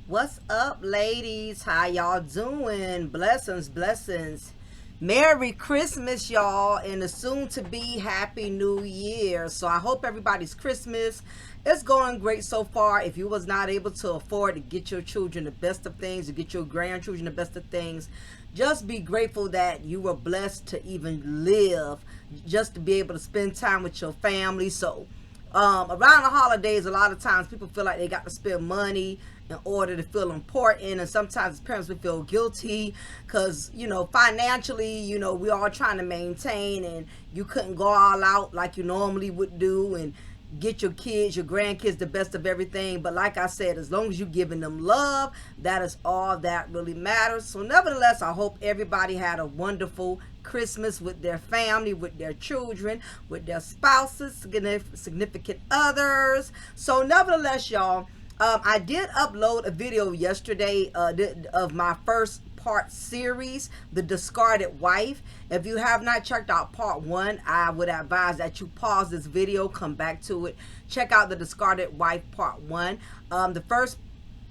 What's up, ladies? How y'all doing? Blessings, blessings. Merry Christmas, y'all, and a soon to be Happy New Year. So I hope everybody's Christmas is going great so far. If you was not able to afford to get your children the best of things, to get your grandchildren the best of things, just be grateful that you were blessed to even live, just to be able to spend time with your family. So around the holidays, a lot of times people feel like they got to spend money in order to feel important, and sometimes as parents we feel guilty because financially we're all trying to maintain, and you couldn't go all out like you normally would do and get your kids, your grandkids, the best of everything. But like I said, as long as you're giving them love, that is all that really matters. So nevertheless, I hope everybody had a wonderful Christmas with their family, with their children, with their spouses, significant others. So nevertheless, y'all, I did upload a video yesterday of my first part series, The Discarded Wife. If you have not checked out part 1, I would advise that you pause this video, come back to it, check out The Discarded Wife part 1. The first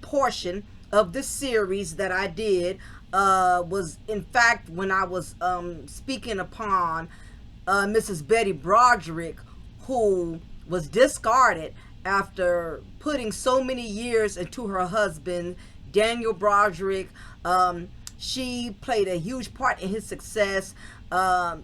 portion of this series that I did was in fact when I was speaking upon Mrs. Betty Broderick, who was discarded after putting so many years into her husband, Daniel Broderick. She played a huge part in his success.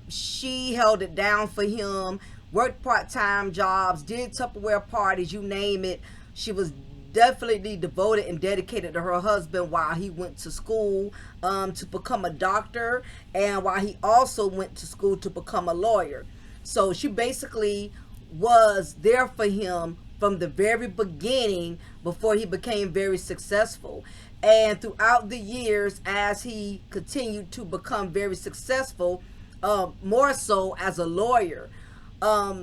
She held it down for him, worked part-time jobs, did Tupperware parties, you name it. She was definitely devoted and dedicated to her husband while he went to school to become a doctor, and while he also went to school to become a lawyer. So she basically was there for him from the very beginning before he became very successful. And throughout the years, as he continued to become very successful, more so as a lawyer,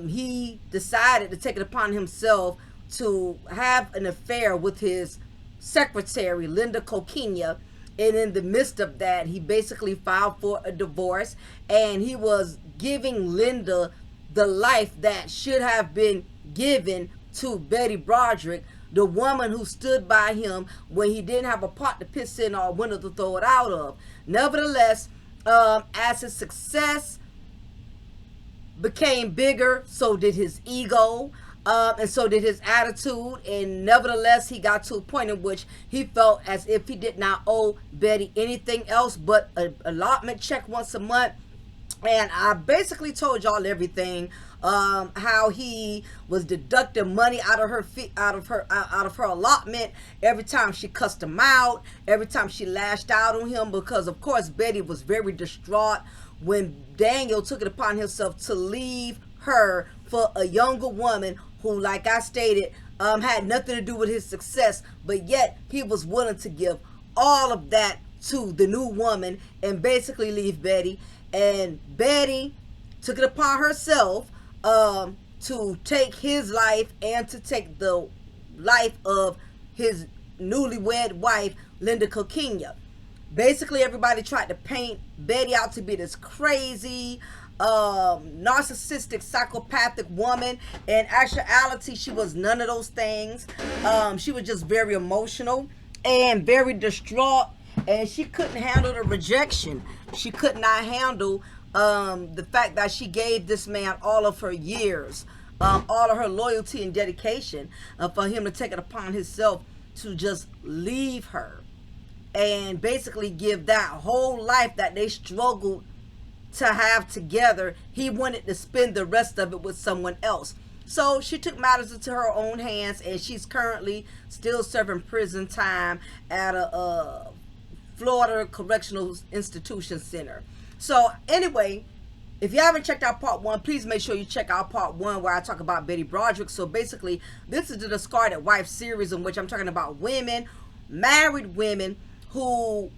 he decided to take it upon himself to have an affair with his secretary, 𝓜𝓸𝓬𝓱𝓪'𝓼. And in the midst of that, he basically filed for a divorce, and he was giving Linda the life that should have been given to Betty Broderick, the woman who stood by him when he didn't have a pot to piss in or a window to throw it out of. Nevertheless, as his success became bigger, so did his ego, and so did his attitude. And nevertheless, he got to a point in which he felt as if he did not owe Betty anything else but an allotment check once a month. And I basically told y'all everything, how he was deducting money out of her allotment every time she cussed him out, every time she lashed out on him, because of course Betty was very distraught when Daniel took it upon himself to leave her for a younger woman who, like I stated, had nothing to do with his success, but yet he was willing to give all of that to the new woman and basically leave Betty. And Betty took it upon herself to take his life and to take the life of his newlywed wife, 𝓜𝓸𝓬𝓱𝓪'𝓼. Basically, everybody tried to paint Betty out to be this crazy, narcissistic, psychopathic woman. In actuality, she was none of those things. She was just very emotional and very distraught, and she couldn't handle the rejection. She could not handle the fact that she gave this man all of her years, all of her loyalty and dedication, for him to take it upon himself to just leave her and basically give that whole life that they struggled to have together. He wanted to spend the rest of it with someone else. So she took matters into her own hands, and she's currently still serving prison time at a Florida Correctional Institution Center. So anyway, if you haven't checked out part 1, please make sure you check out part 1 where I talk about Betty Broderick. So basically, this is the Discarded Wife series in which I'm talking about women, married women, who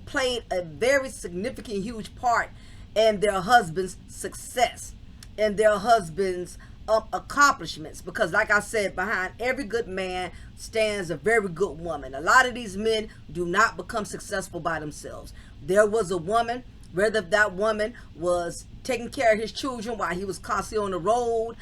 played a very significant, huge part in their husband's success and their husband's accomplishments. Because like I said, behind every good man stands a very good woman. A lot of these men do not become successful by themselves. There was a woman, whether that woman was taking care of his children while he was constantly on the road,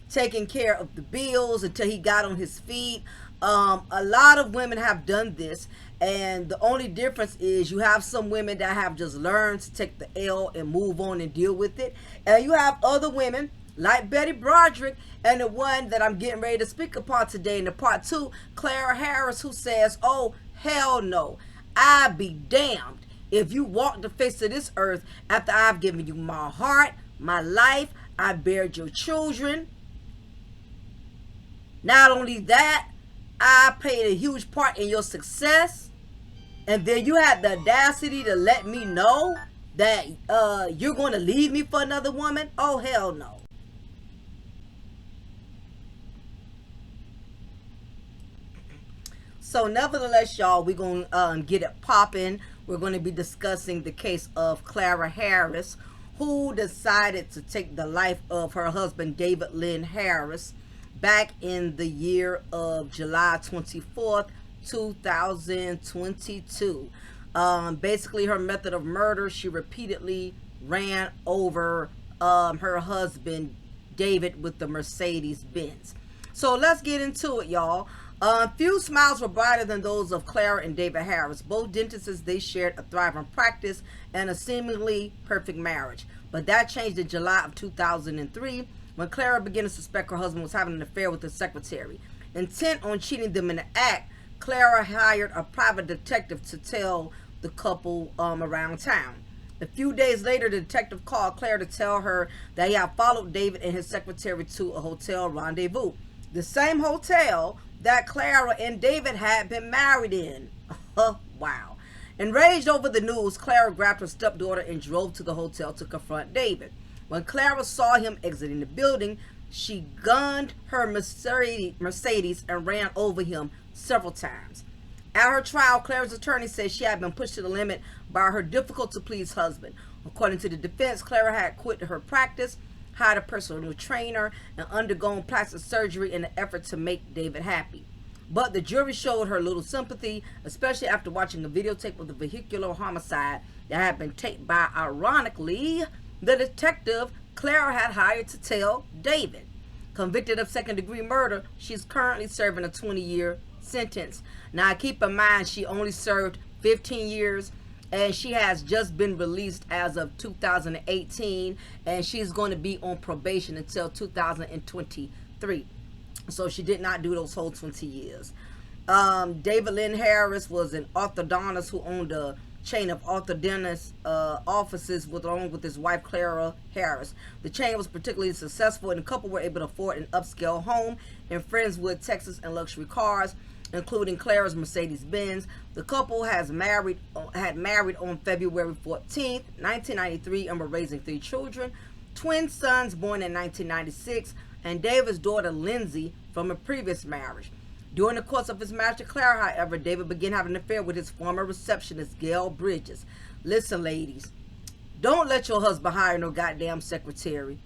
taking care of the bills until he got on his feet, A lot of women have done this, and the only difference is you have some women that have just learned to take the L and move on and deal with it, and you have other women like Betty Broderick and the one that I'm getting ready to speak upon today in the part 2, Clara Harris, who says, oh, hell no, I be damned if you walk the face of this earth after I've given you my heart, my life, I bared your children. Not only that, I played a huge part in your success, and then you had the audacity to let me know that you're going to leave me for another woman? Oh, hell no. So nevertheless, y'all, we're going to get it popping. We're going to be discussing the case of Clara Harris, who decided to take the life of her husband, David Lynn Harris, back in the year of July 24th, 2022. Basically, her method of murder, she repeatedly ran over her husband, David, with the Mercedes Benz. So let's get into it, y'all. Few smiles were brighter than those of Clara and David Harris. Both dentists, they shared a thriving practice and a seemingly perfect marriage. But that changed in July of 2003 when Clara began to suspect her husband was having an affair with his secretary. Intent on cheating them in the act, Clara hired a private detective to tell the couple around town. A few days later, the detective called Clara to tell her that he had followed David and his secretary to a hotel rendezvous. The same hotel that Clara and David had been married in. Wow. Enraged over the news, Clara grabbed her stepdaughter and drove to the hotel to confront David. When Clara saw him exiting the building, she gunned her Mercedes and ran over him several times. At her trial, Clara's attorney said she had been pushed to the limit by her difficult-to-please husband. According to the defense, Clara had quit her practice, hired a personal trainer, and undergone plastic surgery in an effort to make David happy. But the jury showed her little sympathy, especially after watching a videotape of the vehicular homicide that had been taped by, ironically, the detective Clara had hired to tell David. Convicted of second-degree murder, she's currently serving a 20-year sentence. Now, keep in mind, she only served 15 years, and she has just been released as of 2018, and she's going to be on probation until 2023. So she did not do those whole 20 years. David Lynn Harris was an orthodontist who owned a chain of orthodontist offices along with his wife Clara Harris. The chain was particularly successful, and the couple were able to afford an upscale home in Friendswood, Texas, and luxury cars, including Clara's Mercedes Benz. The couple had married on February 14th, 1993, and were raising 3 children, twin sons born in 1996, and David's daughter Lindsay from a previous marriage. During the course of his marriage to Clara, however, David began having an affair with his former receptionist, Gail Bridges. Listen, ladies, don't let your husband hire no goddamn secretary.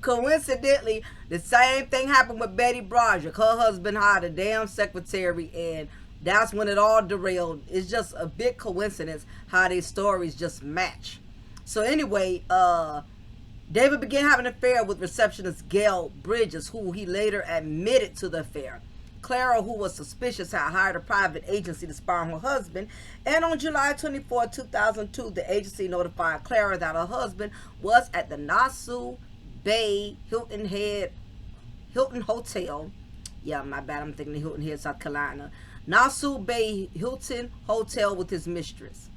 Coincidentally, the same thing happened with Betty Broderick. Her husband hired a damn secretary, and that's when it all derailed. It's just a big coincidence how these stories just match. So anyway, David began having an affair with receptionist Gail Bridges, who he later admitted to the affair. Clara, who was suspicious, had hired a private agency to spy on her husband, and on July 24, 2002, the agency notified Clara that her husband was at the Nassau Bay Hilton Hotel. Yeah, my bad, I'm thinking of Hilton Head, South Carolina. Nassau Bay Hilton Hotel with his mistress.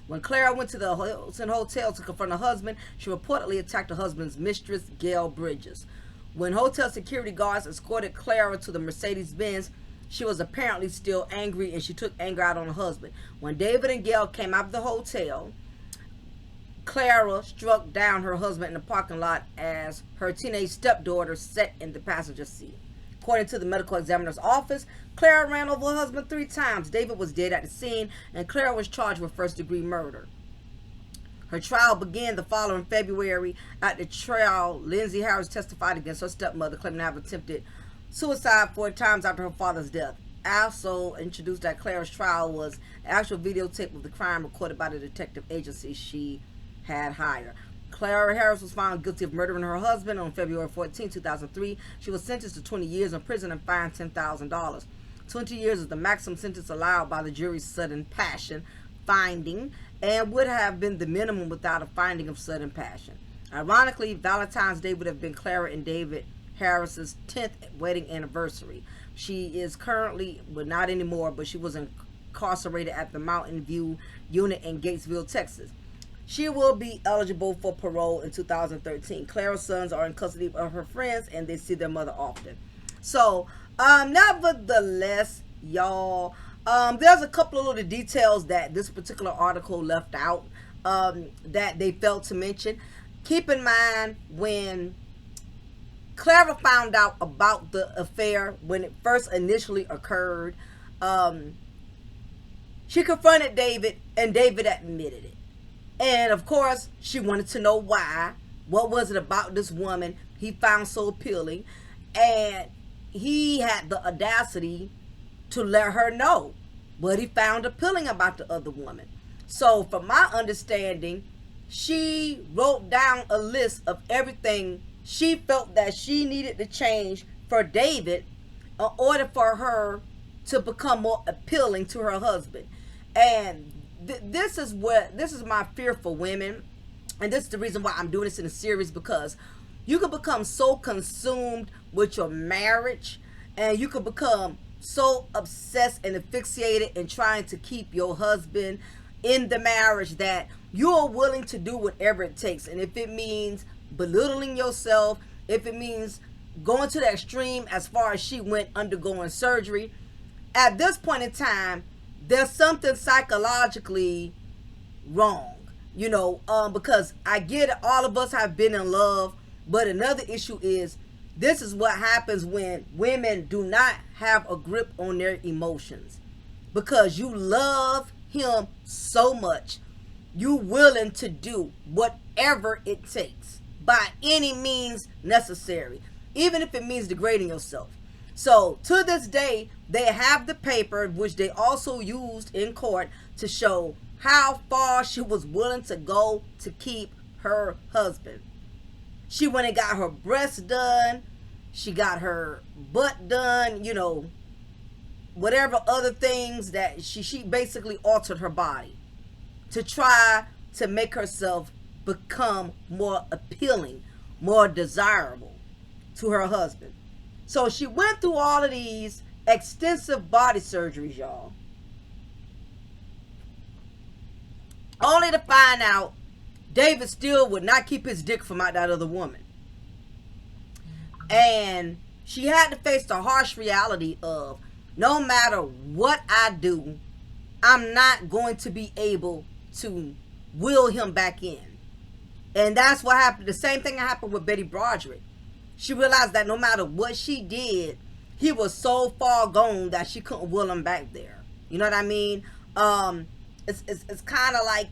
When Clara went to the Hilton Hotel to confront her husband, she reportedly attacked her husband's mistress, Gail Bridges. When hotel security guards escorted Clara to the Mercedes Benz, she was apparently still angry, and she took anger out on her husband. When David and Gail came out of the hotel, Clara struck down her husband in the parking lot as her teenage stepdaughter sat in the passenger seat. According to the medical examiner's office, Clara ran over her husband 3 times. David was dead at the scene, and Clara was charged with first-degree murder. Her trial began the following February. At the trial, Lindsay Harris testified against her stepmother, claiming to have attempted suicide 4 times after her father's death. Also introduced at Clara's trial was actual videotape of the crime recorded by the detective agency she had hired. Clara Harris was found guilty of murdering her husband on February 14, 2003. She was sentenced to 20 years in prison and fined $10,000. 20 years is the maximum sentence allowed by the jury's sudden passion finding and would have been the minimum without a finding of sudden passion. Ironically, Valentine's Day would have been Clara and David Harris's 10th wedding anniversary. She is currently, well, not anymore, but she was incarcerated at the Mountain View unit in Gatesville, Texas. She will be eligible for parole in 2013. Clara's sons are in custody of her friends, and they see their mother often. So, nevertheless, y'all, there's a couple of little details that this particular article left out that they failed to mention. Keep in mind, when Clara found out about the affair, when it first initially occurred, she confronted David, and David admitted it. And of course, she wanted to know why. What was it about this woman he found so appealing? And he had the audacity to let her know what he found appealing about the other woman. So from my understanding, she wrote down a list of everything she felt that she needed to change for David in order for her to become more appealing to her husband. And this is my fear for women, and this is the reason why I'm doing this in a series, because you can become so consumed with your marriage, and you can become so obsessed and asphyxiated in trying to keep your husband in the marriage that you are willing to do whatever it takes. And if it means belittling yourself, if it means going to the extreme as far as she went undergoing surgery, at this point in time, there's something psychologically wrong, because I get it, all of us have been in love, but another issue is, this is what happens when women do not have a grip on their emotions. Because you love him so much, you willing to do whatever it takes, by any means necessary, even if it means degrading yourself. So to this day, they have the paper, which they also used in court, to show how far she was willing to go to keep her husband. She went and got her breasts done. She got her butt done, whatever other things that she basically altered her body to try to make herself become more appealing, more desirable to her husband. So she went through all of these extensive body surgeries, y'all, only to find out David still would not keep his dick from out that other woman. And she had to face the harsh reality of, no matter what I do, I'm not going to be able to will him back in. And that's what happened. The same thing happened with Betty Broderick. She realized that no matter what she did, he was so far gone that she couldn't will him back there. You know what I mean? It's kind of like,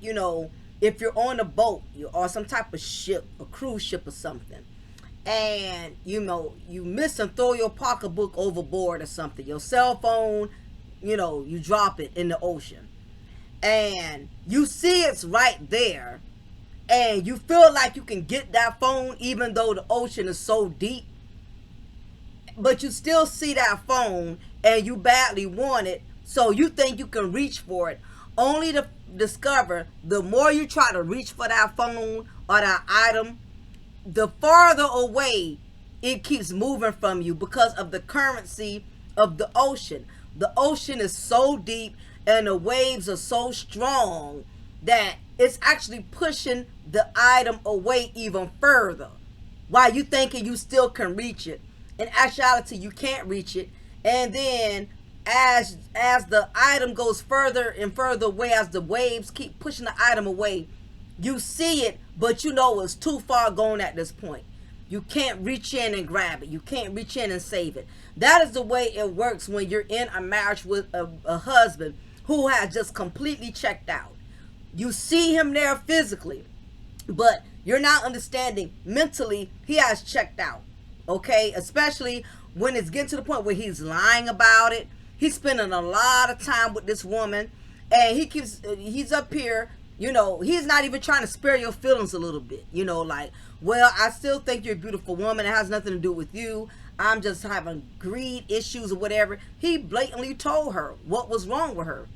if you're on a boat or some type of ship, a cruise ship or something, and you miss and throw your pocketbook overboard or something, your cell phone, you drop it in the ocean, and you see it's right there, and you feel like you can get that phone even though the ocean is so deep, but you still see that phone and you badly want it, so you think you can reach for it, only to discover the more you try to reach for that phone or that item, the farther away it keeps moving from you because of the currency of the ocean. The ocean is so deep and the waves are so strong that it's actually pushing the item away even further, while you thinking you still can reach it. In actuality, you can't reach it. And then as the item goes further and further away, as the waves keep pushing the item away, you see it, but it's too far gone at this point. You can't reach in and grab it. You can't reach in and save it. That is the way it works when you're in a marriage with a husband who has just completely checked out. You see him there physically, but you're not understanding mentally he has checked out. Okay? Especially when it's getting to the point where he's lying about it. He's spending a lot of time with this woman, and he's up here You know, he's not even trying to spare your feelings a little bit. You know, like, well, I still think you're a beautiful woman. It has nothing to do with you. I'm just having greed issues or whatever. He blatantly told her what was wrong with her.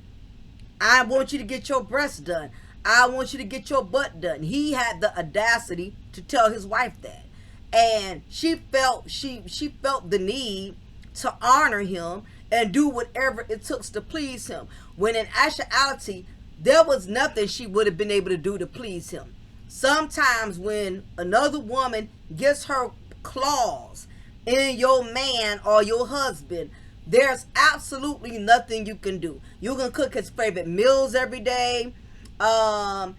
I want you to get your breasts done. I want you to get your butt done. He had the audacity to tell his wife that. And she felt the need to honor him and do whatever it took to please him. When in actuality, there was nothing she would have been able to do to please him. Sometimes when another woman gets her claws in your man or your husband, there's absolutely nothing you can do. You can cook his favorite meals every day.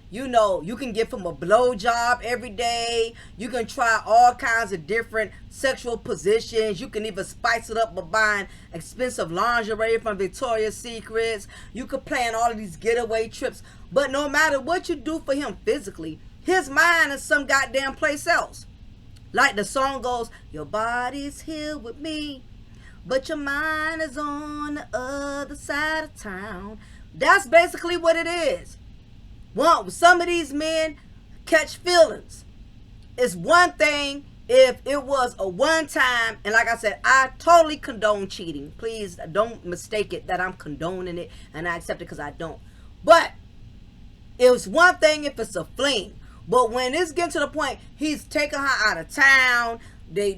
You know, you can give him a blowjob every day. You can try all kinds of different sexual positions. You can even spice it up by buying expensive lingerie from Victoria's Secrets. You could plan all of these getaway trips. But no matter what you do for him physically, his mind is some goddamn place else. Like the song goes, your body's here with me, but your mind is on the other side of town. That's basically what it is. Well, some of these men catch feelings. It's one thing if it was a one time, and like I said, I totally condone cheating. Please don't mistake it that I'm condoning it and I accept it, because I don't. But it's one thing if it's a fling. But when it's getting to the point he's taking her out of town, they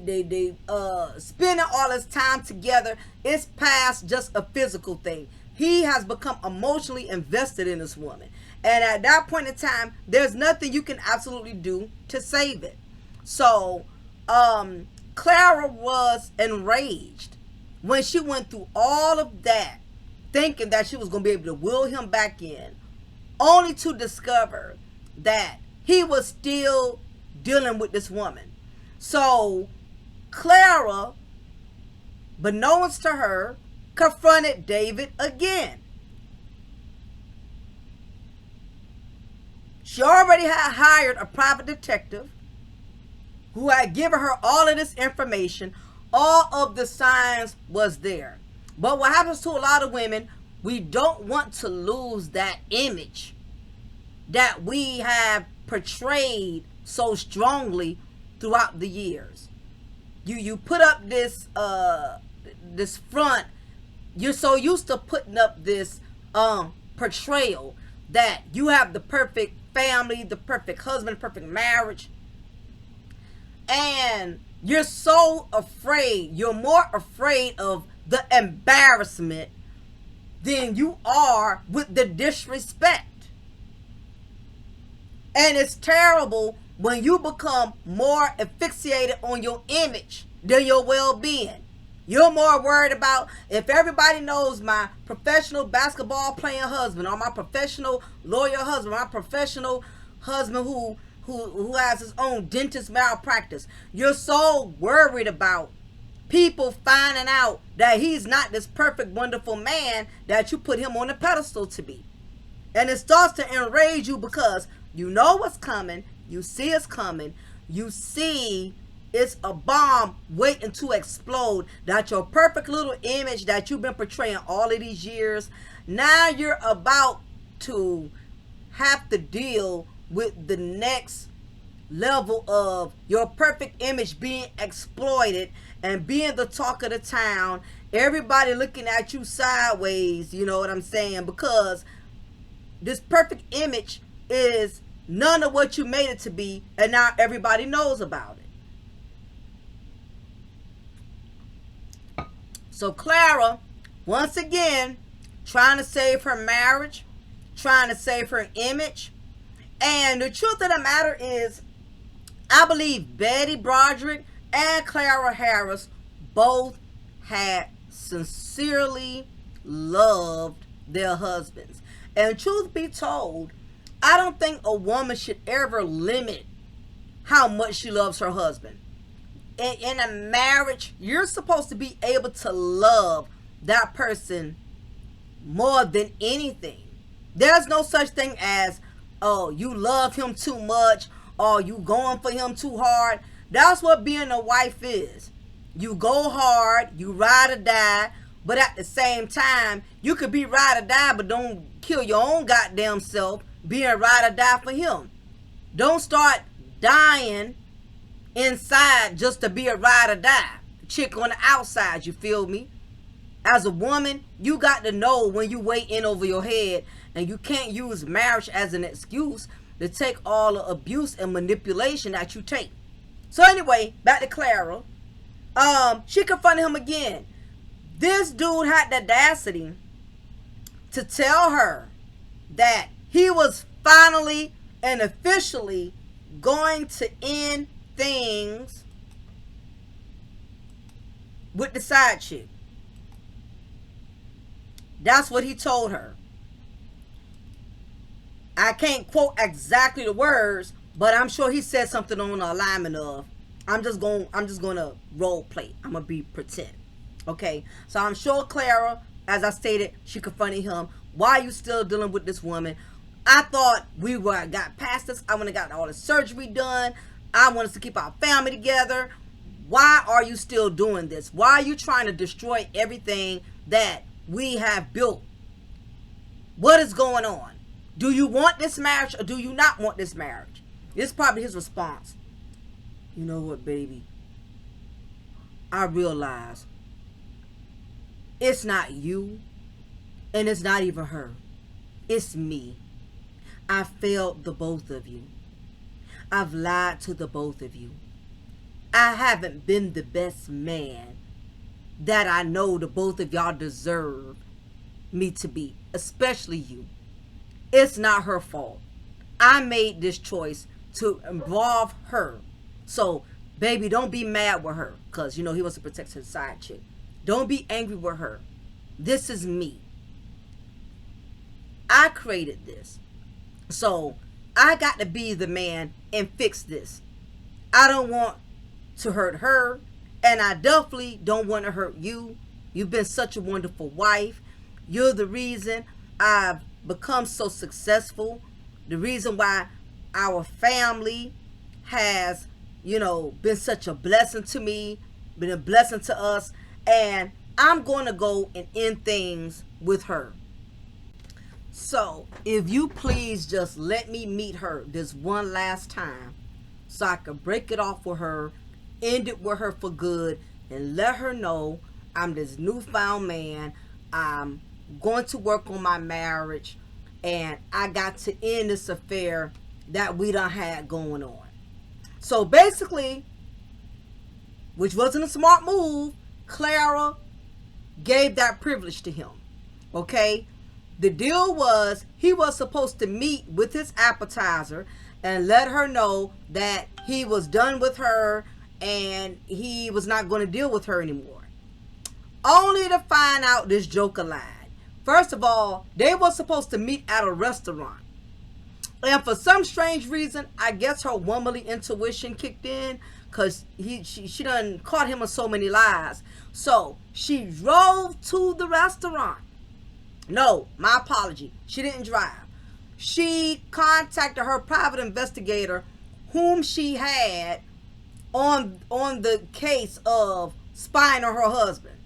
spending all this time together, it's past just a physical thing. He has become emotionally invested in this woman. And at that point in time, there's nothing you can absolutely do to save it. So, Clara was enraged when she went through all of that, thinking that she was going to be able to will him back in, only to discover that he was still dealing with this woman. So, Clara, beknownst to her, confronted David again. She already had hired a private detective who had given her all of this information. All of the signs was there. But what happens to a lot of women, we don't want to lose that image that we have portrayed so strongly throughout the years. You put up this this front. You're so used to putting up this portrayal that you have the perfect family, the perfect husband, perfect marriage, and you're so afraid. You're more afraid of the embarrassment than you are with the disrespect. And it's terrible when you become more asphyxiated on your image than your well-being. You're more worried about if everybody knows my professional basketball playing husband, or my professional lawyer husband, my professional husband who has his own dentist malpractice. You're so worried about people finding out that he's not this perfect, wonderful man that you put him on a pedestal to be. And it starts to enrage you because you know what's coming. You see it's coming. You see it's a bomb waiting to explode. That your perfect little image that you've been portraying all of these years, now you're about to have to deal with the next level of your perfect image being exploited and being the talk of the town. Everybody looking at you sideways, you know what I'm saying? Because this perfect image is none of what you made it to be, and now everybody knows about it. So Clara, once again, trying to save her marriage, trying to save her image. And the truth of the matter is, I believe Betty Broderick and Clara Harris both had sincerely loved their husbands. And truth be told, I don't think a woman should ever limit how much she loves her husband. In a marriage, you're supposed to be able to love that person more than anything. There's no such thing as, oh, you love him too much, or you going for him too hard. That's what being a wife is. You go hard, you ride or die, but at the same time, you could be ride or die, but don't kill your own goddamn self being ride or die for him. Don't start dying inside just to be a ride or die chick on the outside, you feel me? As a woman, you got to know when you weigh in over your head, and you can't use marriage as an excuse to take all the abuse and manipulation that you take. So anyway, back to Clara. She confronted him again. This dude had the audacity to tell her that he was finally and officially going to end things with the side chick. That's what he told her. I can't quote exactly the words, but I'm sure he said something on the alignment of, I'm just gonna role play. I'm gonna be pretend. Okay, so I'm sure Clara, as I stated, she confronted him. Why are you still dealing with this woman? I thought we got past this. I want to got all the surgery done. I want us to keep our family together. Why are you still doing this? Why are you trying to destroy everything that we have built? What is going on? Do you want this marriage or do you not want this marriage? This is probably his response. You know what, baby? I realize it's not you and it's not even her. It's me. I failed the both of you. I've lied to the both of you. I haven't been the best man that I know the both of y'all deserve me to be, especially you. It's not her fault. I made this choice to involve her. So, baby, don't be mad with her, because, you know, he wants to protect his side chick. Don't be angry with her. This is me. I created this. So, I got to be the man and fix this. I don't want to hurt her, and I definitely don't want to hurt you. You've been such a wonderful wife. You're the reason I've become so successful. The reason why our family has, you know, been such a blessing to me, been a blessing to us, and I'm going to go and end things with her. So, if you please just let me meet her this one last time so I can break it off with her, end it with her for good, and let her know I'm this newfound man. I'm going to work on my marriage, and I got to end this affair that we done had going on. So basically, which wasn't a smart move, Clara gave that privilege to him. Okay? The deal was he was supposed to meet with his appetizer and let her know that he was done with her and he was not going to deal with her anymore. Only to find out this joker lied. First of all, they were supposed to meet at a restaurant. And for some strange reason, I guess her womanly intuition kicked in, because she done caught him on so many lies. So she drove to the restaurant. No, my apology. She didn't drive. She contacted her private investigator, whom she had on the case of spying on her husband.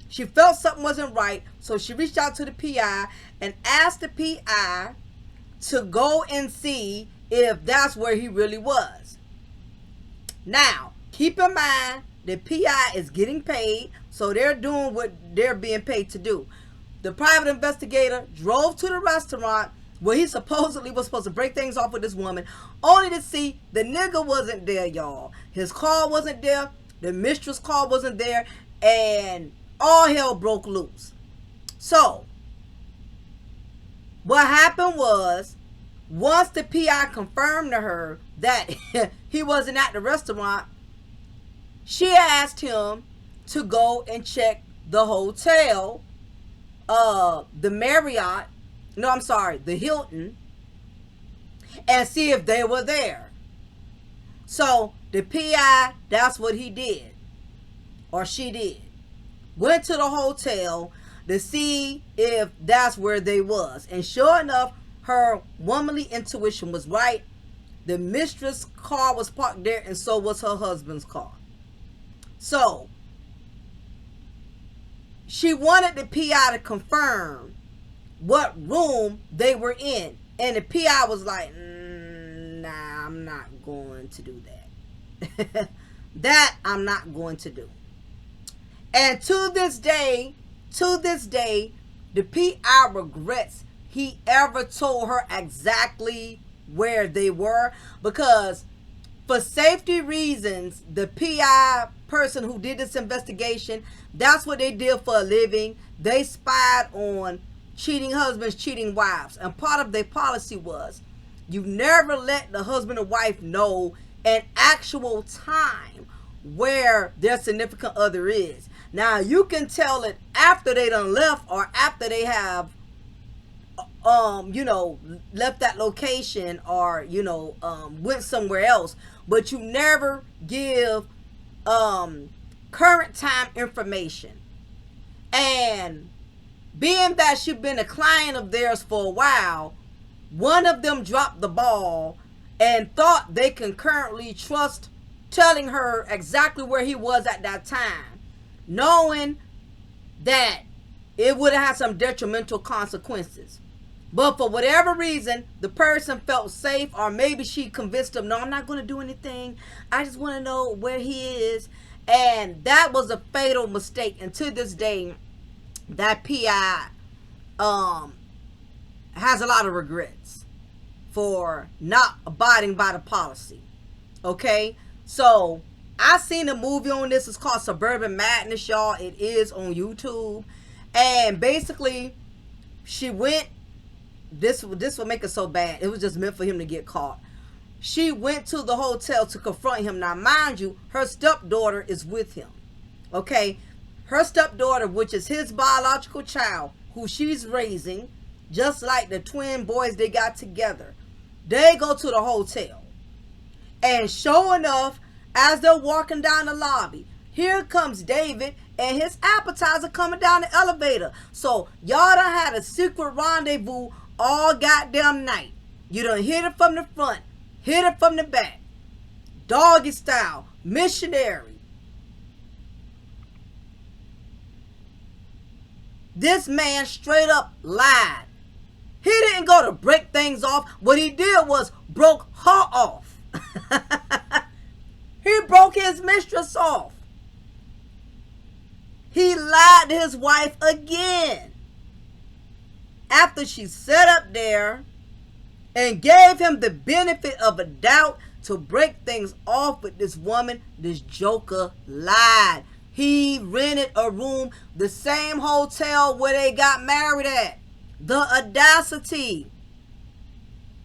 She felt something wasn't right, so she reached out to the PI and asked the PI to go and see if that's where he really was. Now, keep in mind, the PI is getting paid, so they're doing what they're being paid to do. The private investigator drove to the restaurant where he supposedly was supposed to break things off with this woman, only to see the nigga wasn't there, y'all. His car wasn't there, the mistress' car wasn't there, and all hell broke loose. So, what happened was, once the PI confirmed to her that he wasn't at the restaurant, she asked him to go and check the hotel, the Marriott, the Hilton, and see if they were there. So the PI, that's what he did, or she did. Went to the hotel to see if that's where they was. And sure enough, her womanly intuition was right. The mistress' car was parked there, and so was her husband's car. So she wanted the PI to confirm what room they were in. And the PI was like, nah, I'm not going to do that. That I'm not going to do. And to this day, the PI regrets he ever told her exactly where they were, because for safety reasons, the PI person who did this investigation, that's what they did for a living. They spied on cheating husbands, cheating wives. And part of their policy was you never let the husband or wife know an actual time where their significant other is. Now, you can tell it after they done left or after they have left that location or went somewhere else, but you never give current time information. And being that she'd been a client of theirs for a while, one of them dropped the ball and thought they concurrently trust telling her exactly where he was at that time, knowing that it would have had some detrimental consequences. But for whatever reason, the person felt safe, or maybe she convinced them, no, I'm not going to do anything. I just want to know where he is. And that was a fatal mistake. And to this day, that PI has a lot of regrets for not abiding by the policy. Okay? So, I seen a movie on this. It's called Suburban Madness, y'all. It is on YouTube. And basically, she went, this will make it so bad. It was just meant for him to get caught. She went to the hotel to confront him. Now, mind you, her stepdaughter is with him. Okay? Her stepdaughter, which is his biological child, who she's raising, just like the twin boys they got together. They go to the hotel. And sure enough, as they're walking down the lobby, here comes David and his appetizer coming down the elevator. So, y'all done had a secret rendezvous all goddamn night. You done hit it from the front, hit it from the back. Doggy style, missionary. This man straight up lied. He didn't go to break things off. What he did was broke her off. He broke his mistress off. He lied to his wife again. After she sat up there and gave him the benefit of a doubt to break things off with this woman, this joker lied. He rented a room, the same hotel where they got married at. The audacity.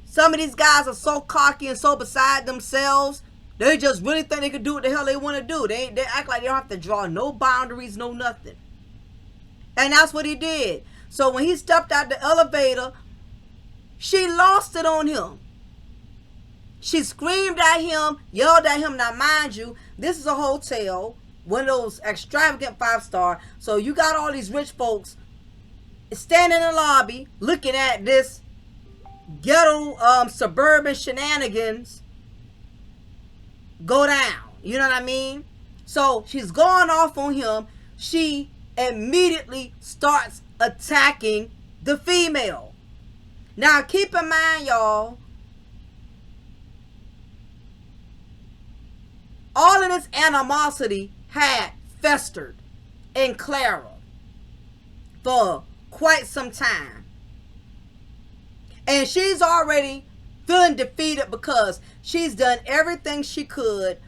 Some of these guys are so cocky and so beside themselves, they just really think they can do what the hell they want to do. They act like they don't have to draw no boundaries, no nothing. And that's what he did. So when he stepped out the elevator, she lost it on him. She screamed at him, yelled at him. Now, mind you, this is a hotel, one of those extravagant 5-star. So you got all these rich folks standing in the lobby looking at this ghetto suburban shenanigans go down. You know what I mean? So she's going off on him. She immediately starts attacking the female. Now keep in mind, y'all, all of this animosity had festered in Clara for quite some time. And she's already feeling defeated because she's done everything she could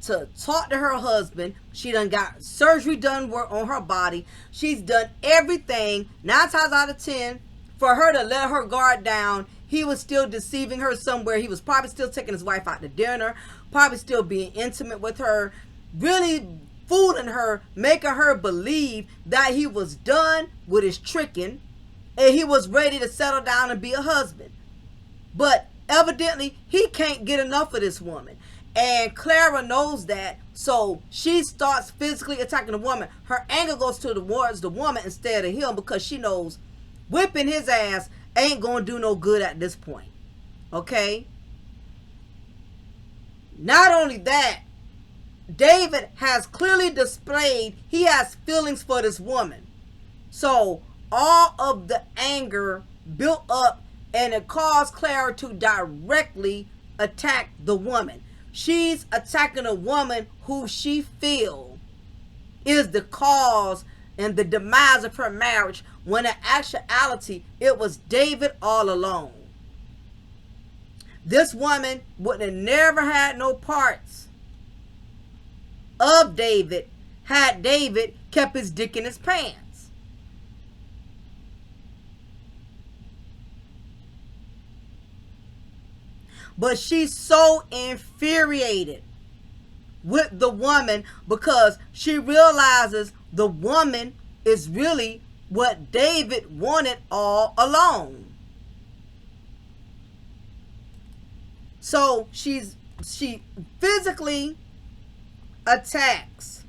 to talk to her husband. She done got surgery done work on her body. She's done everything 9 times out of 10 for her to let her guard down. He was still deceiving her somewhere. He was probably still taking his wife out to dinner, probably still being intimate with her, really fooling her, making her believe that he was done with his tricking and he was ready to settle down and be a husband. But evidently, he can't get enough of this woman. And Clara knows that, so she starts physically attacking the woman. Her anger goes towards the woman instead of him because she knows whipping his ass ain't going to do no good at this point. Okay? Not only that, David has clearly displayed he has feelings for this woman. So all of the anger built up, and it caused Clara to directly attack the woman. She's attacking a woman who she feels is the cause and the demise of her marriage, when in actuality it was David all along. This woman would have never had no parts of David had David kept his dick in his pants. But she's so infuriated with the woman because she realizes the woman is really what David wanted all along. So she physically attacks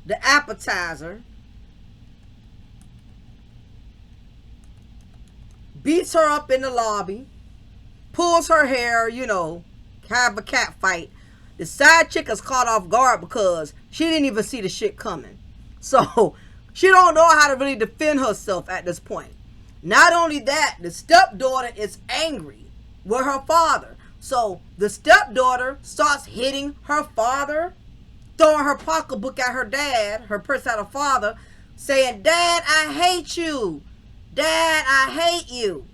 the appetizer, beats her up in the lobby, pulls her hair, have a cat fight. The side chick is caught off guard because she didn't even see the shit coming. So she don't know how to really defend herself at this point. Not only that, the stepdaughter is angry with her father. So the stepdaughter starts hitting her father, throwing her pocketbook at her dad, her purse at her father, saying, "Dad, I hate you. Dad, I hate you."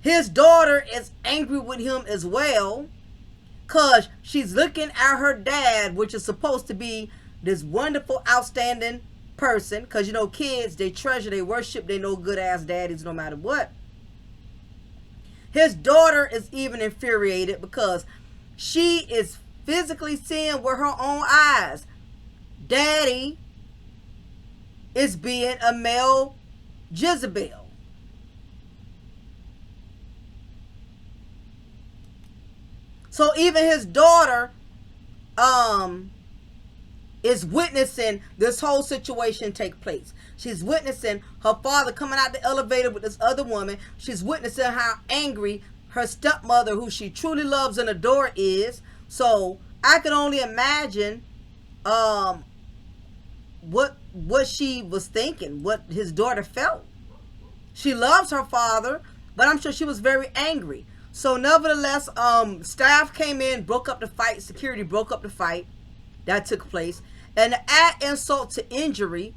His daughter is angry with him as well, because she's looking at her dad, which is supposed to be this wonderful, outstanding person. Because, kids, they treasure, they worship, they know good-ass daddies no matter what. His daughter is even infuriated because she is physically seeing with her own eyes Daddy is being a male Jezebel. So even his daughter is witnessing this whole situation take place. She's witnessing her father coming out the elevator with this other woman. She's witnessing how angry her stepmother, who she truly loves and adores, is. So I can only imagine what she was thinking, what his daughter felt. She loves her father, but I'm sure she was very angry. So nevertheless, staff came in, broke up the fight. Security broke up the fight that took place. And to add insult to injury,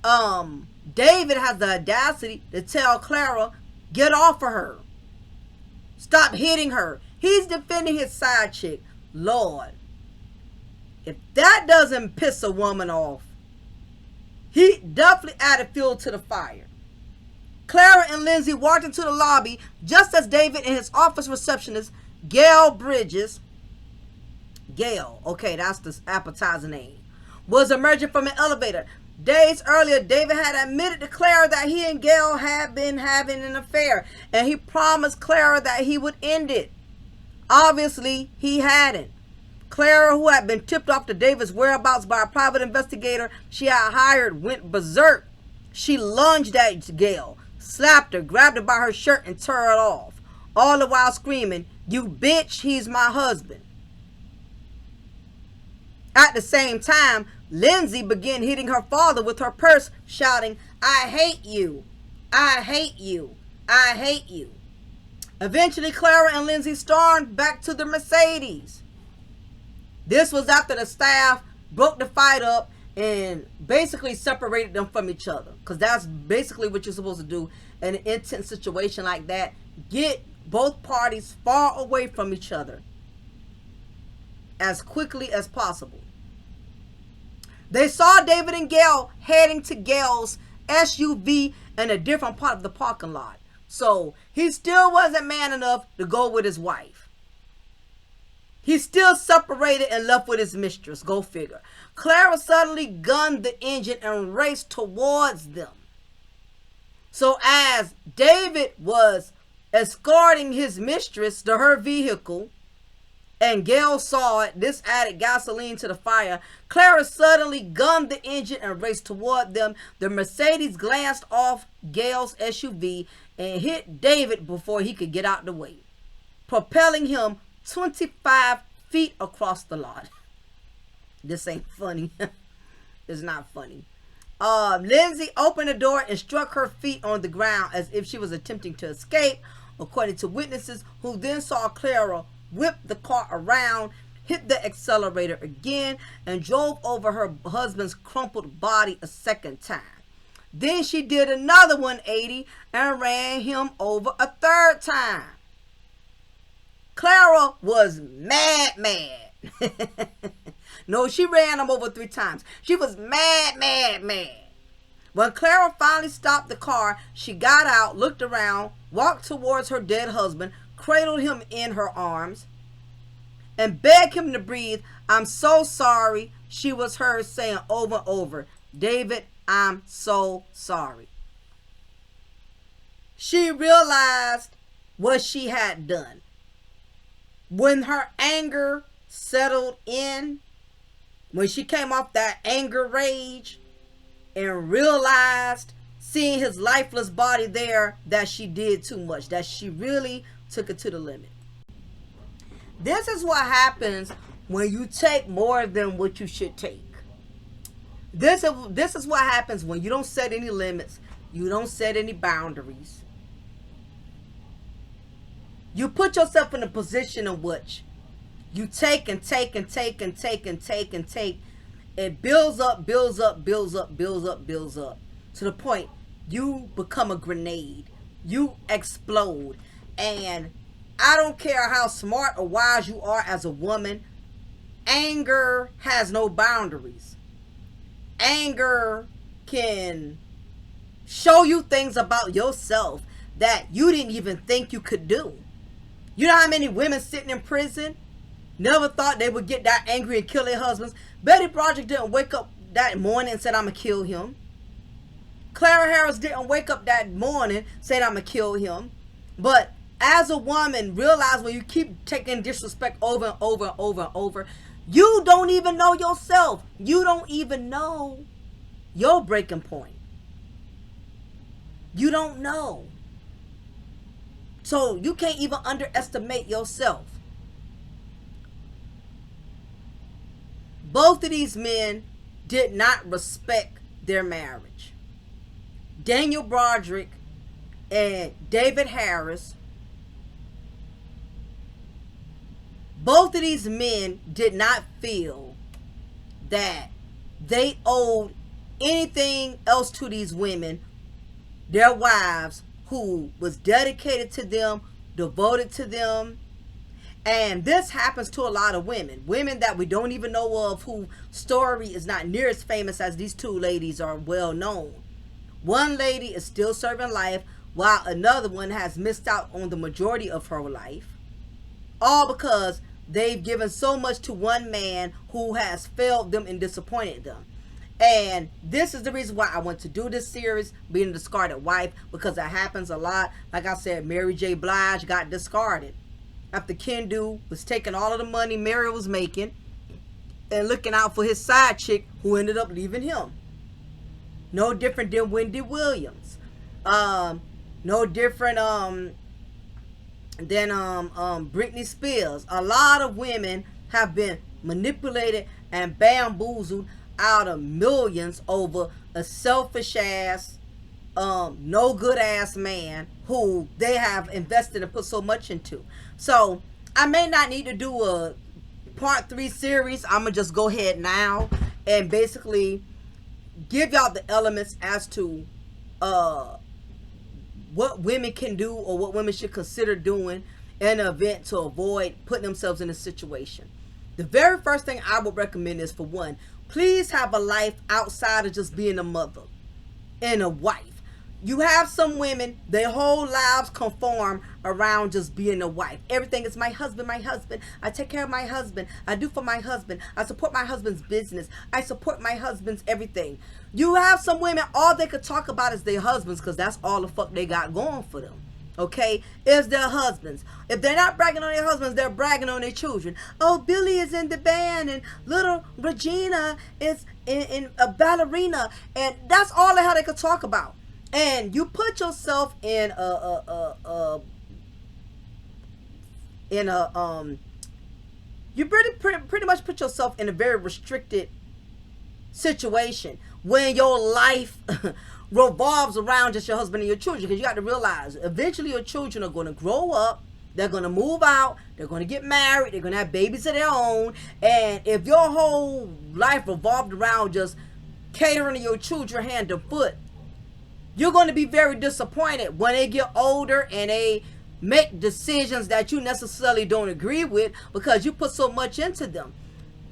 David has the audacity to tell Clara, "Get off of her. Stop hitting her." He's defending his side chick. Lord, if that doesn't piss a woman off, he definitely added fuel to the fire. Clara and Lindsay walked into the lobby just as David and his office receptionist, Gail Bridges, Gail, okay, that's the appetizer name, was emerging from an elevator. Days earlier, David had admitted to Clara that he and Gail had been having an affair, and he promised Clara that he would end it. Obviously, he hadn't. Clara, who had been tipped off to David's whereabouts by a private investigator she had hired, went berserk. She lunged at Gail, slapped her, grabbed her by her shirt, and tore it off, all the while screaming, "You bitch, he's my husband." At the same time, Lindsay began hitting her father with her purse, shouting, "I hate you. I hate you. I hate you." Eventually, Clara and Lindsay stormed back to the Mercedes. This was after the staff broke the fight up and basically separated them from each other. Because that's basically what you're supposed to do in an intense situation like that. Get both parties far away from each other as quickly as possible. They saw David and Gail heading to Gail's SUV in a different part of the parking lot. So he still wasn't man enough to go with his wife. He's still separated and left with his mistress. Go figure. Clara suddenly gunned the engine and raced towards them. So as David was escorting his mistress to her vehicle, and Gail saw it, this added gasoline to the fire. Clara suddenly gunned the engine and raced toward them. The Mercedes glanced off Gail's SUV and hit David before he could get out the way, propelling him 25 feet across the lot. This ain't funny. It's not funny. Lindsay opened the door and struck her feet on the ground as if she was attempting to escape, according to witnesses who then saw Clara whip the car around, hit the accelerator again, and drove over her husband's crumpled body a second time. Then she did another 180 and ran him over a third time. Clara was mad. No, she ran him over 3 times. She was mad. When Clara finally stopped the car, she got out, looked around, walked towards her dead husband, cradled him in her arms, and begged him to breathe. "I'm so sorry," she was heard saying over and over. "David, I'm so sorry." She realized what she had done. When her anger settled in, when she came off that anger rage and realized, seeing his lifeless body there, that she did too much, that she really took it to the limit. This is what happens when you take more than what you should take. This is what happens when you don't set any limits, you don't set any boundaries. You put yourself in a position in which you take and take and take and take and take and take. It builds up to the point you become a grenade. You explode. And I don't care how smart or wise you are as a woman, anger has no boundaries. Anger can show you things about yourself that you didn't even think you could do. You know how many women sitting in prison never thought they would get that angry and kill their husbands? Betty Broderick didn't wake up that morning and said, "I'm going to kill him." Clara Harris didn't wake up that morning saying, "I'm going to kill him." But as a woman, realize when you keep taking disrespect over and over and over and over, you don't even know yourself. You don't even know your breaking point. You don't know. So you can't even underestimate yourself. Both of these men did not respect their marriage. Daniel Broderick and David Harris, both of these men did not feel that they owed anything else to these women, their wives, who was dedicated to them, devoted to them. And this happens to a lot of women that we don't even know of, whose story is not near as famous as these two ladies are well known. One lady is still serving life, while another one has missed out on the majority of her life, all because they've given so much to one man who has failed them and disappointed them. And this is the reason why I want to do this series, being a discarded wife, because it happens a lot. Like I said, Mary J. Blige got discarded after Ken was taking all of the money Mary was making and looking out for his side chick, who ended up leaving him. No different than Wendy Williams. No different than Britney Spears. A lot of women have been manipulated and bamboozled out of millions over a selfish ass, no good ass man who they have invested and put so much into. So I may not need to do a part 3 series. I'm gonna just go ahead now and basically give y'all the elements as to what women can do, or what women should consider doing in an event to avoid putting themselves in a situation. The very first thing I would recommend is, for one, please have a life outside of just being a mother and a wife. You have some women, their whole lives conform around just being a wife. Everything is my husband, I take care of my husband, I do for my husband, I support my husband's business, I support my husband's everything. You have some women, all they could talk about is their husbands, because that's all the fuck they got going for them. Okay, is their husbands. If they're not bragging on their husbands, they're bragging on their children. Oh, Billy is in the band, and little Regina is in a ballerina, and that's all the hell they could talk about. And you put yourself in you pretty much put yourself in a very restricted situation when your life revolves around just your husband and your children. Because you got to realize, eventually your children are going to grow up, they're going to move out, they're going to get married, they're going to have babies of their own. And if your whole life revolved around just catering to your children hand to foot, you're going to be very disappointed when they get older and they make decisions that you necessarily don't agree with because you put so much into them.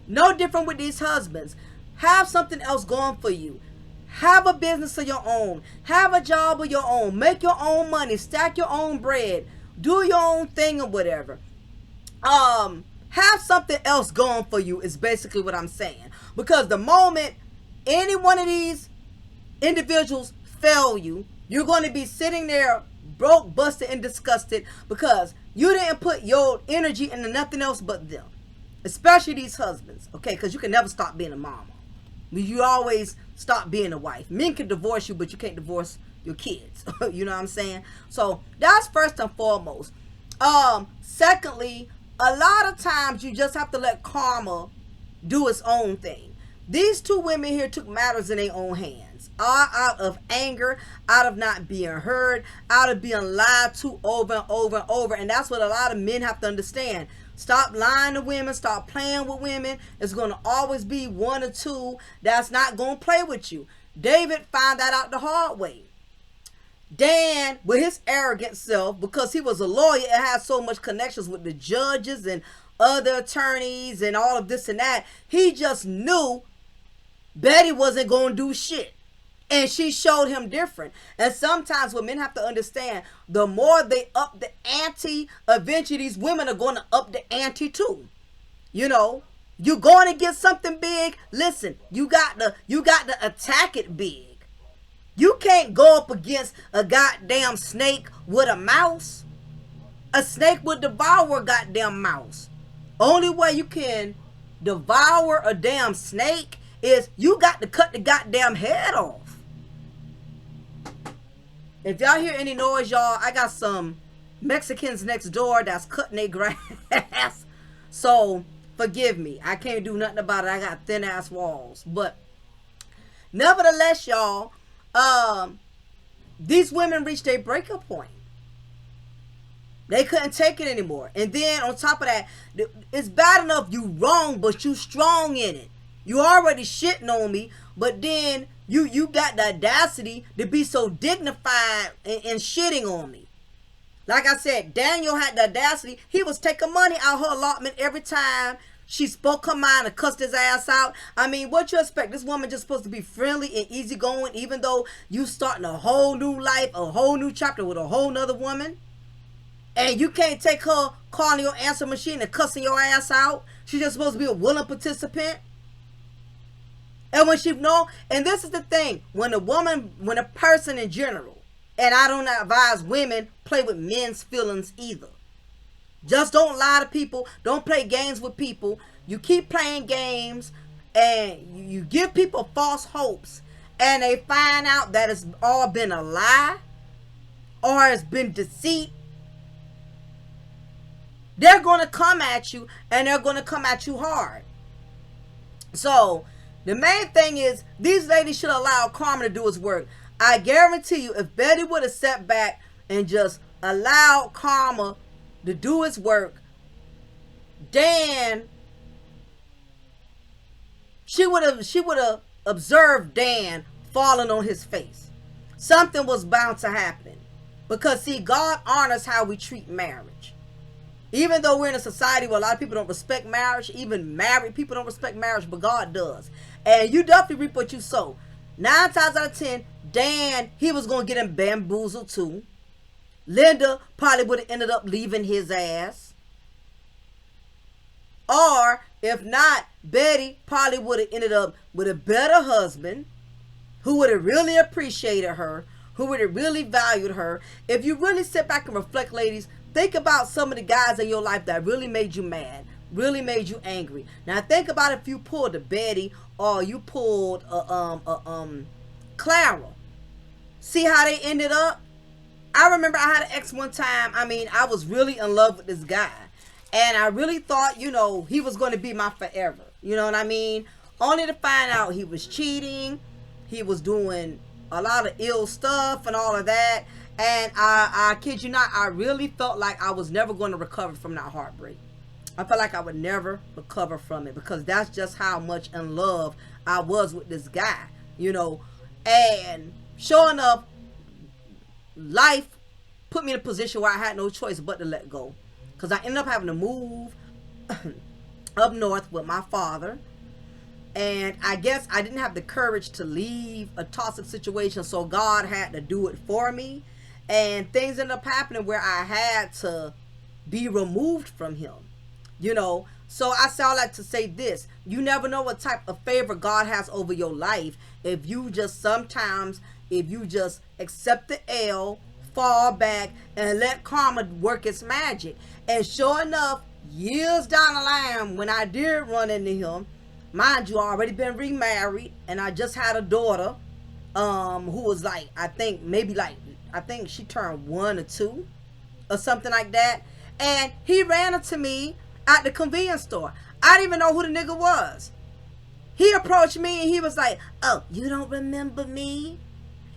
No different with these husbands. Have something else going for you. Have a business of your own. Have a job of your own. Make your own money. Stack your own bread. Do your own thing or whatever. Have something else going for you is basically what I'm saying. Because the moment any one of these individuals fail you, you're going to be sitting there broke, busted, and disgusted because you didn't put your energy into nothing else but them. Especially these husbands, okay? Because you can never stop being a mama. You always stop being a wife. Men can divorce you, but you can't divorce your kids. You know what I'm saying? So that's first and foremost. Secondly, a lot of times you just have to let karma do its own thing. These two women here took matters in their own hands. Out of anger, out of not being heard, out of being lied to over and over and over. And that's what a lot of men have to understand. Stop lying to women. Stop playing with women. It's going to always be one or two that's not going to play with you. David found that out the hard way. Dan, with his arrogant self, because he was a lawyer and had so much connections with the judges and other attorneys and all of this and that, he just knew Betty wasn't going to do shit. And she showed him different. And sometimes what men have to understand, the more they up the ante, eventually these women are going to up the ante too. You know, you're going to get something big. Listen, you got to attack it big. You can't go up against a goddamn snake with a mouse. A snake would devour a goddamn mouse. Only way you can devour a damn snake is you got to cut the goddamn head off. If y'all hear any noise, y'all, I got some Mexicans next door that's cutting their grass. So, forgive me. I can't do nothing about it. I got thin ass walls. But, nevertheless, y'all, these women reached their breakup point. They couldn't take it anymore. And then, on top of that, it's bad enough you wrong, but you strong in it. You already shitting on me, but then you got the audacity to be so dignified in shitting on me. Like I said, Daniel had the audacity. He was taking money out her allotment every time she spoke her mind and cussed his ass out. I mean, what you expect? This woman just supposed to be friendly and easygoing, even though you starting a whole new life, a whole new chapter with a whole nother woman. And you can't take her calling your answer machine and cussing your ass out. She's just supposed to be a willing participant. And when she and this is the thing, when a person in general, and I don't advise women play with men's feelings either. Just don't lie to people. Don't play games with people. You keep playing games and you give people false hopes and they find out that it's all been a lie or it's been deceit. They're going to come at you and they're going to come at you hard. So, the main thing is, these ladies should allow karma to do its work. I guarantee you, if Betty would have sat back and just allowed karma to do its work, Dan, she would have observed Dan falling on his face. Something was bound to happen. Because, see, God honors how we treat marriage. Even though we're in a society where a lot of people don't respect marriage, even married people don't respect marriage, but God does. And you definitely reap what you sow. 9 times out of 10, Dan, he was going to get him bamboozled too. Linda probably would have ended up leaving his ass. Or, if not, Betty probably would have ended up with a better husband who would have really appreciated her, who would have really valued her. If you really sit back and reflect, ladies, think about some of the guys in your life that really made you mad, really made you angry. Now think about if you pulled a Betty or you pulled Clara. See how they ended up? I remember I had an ex one time. I mean, I was really in love with this guy. And I really thought, you know, he was going to be my forever. You know what I mean? Only to find out he was cheating. he was doing a lot of ill stuff and all of that. And I kid you not, I really felt like I was never going to recover from that heartbreak. I felt like I would never recover from it, because that's just how much in love I was with this guy, you know. And sure enough, life put me in a position where I had no choice but to let go, because I ended up having to move up north with my father. And I guess I didn't have the courage to leave a toxic situation, so God had to do it for me. And things ended up happening where I had to be removed from him, you know. So I sound like to say this: you never know what type of favor God has over your life if you just accept the L, fall back, and let karma work its magic. And sure enough, years down the line, when I did run into him, mind you, I already been remarried, and I just had a daughter, who was like, I think she turned 1 or 2 or something like that. And he ran into me at the convenience store. I didn't even know who the nigga was. He approached me and he was like, "Oh, you don't remember me?"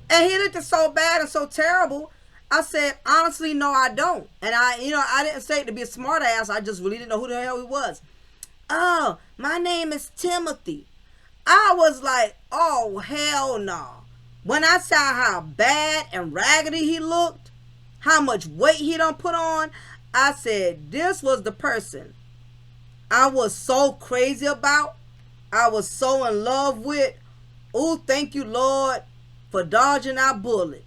And he looked so bad and so terrible. I said, "Honestly, no, I don't." And I didn't say it to be a smart ass. I just really didn't know who the hell he was. "Oh, my name is Timothy." I was like, oh, hell no. When I saw how bad and raggedy he looked, how much weight he done put on, I said, this was the person I was so crazy about. I was so in love with. Oh, thank you, Lord, for dodging our bullet.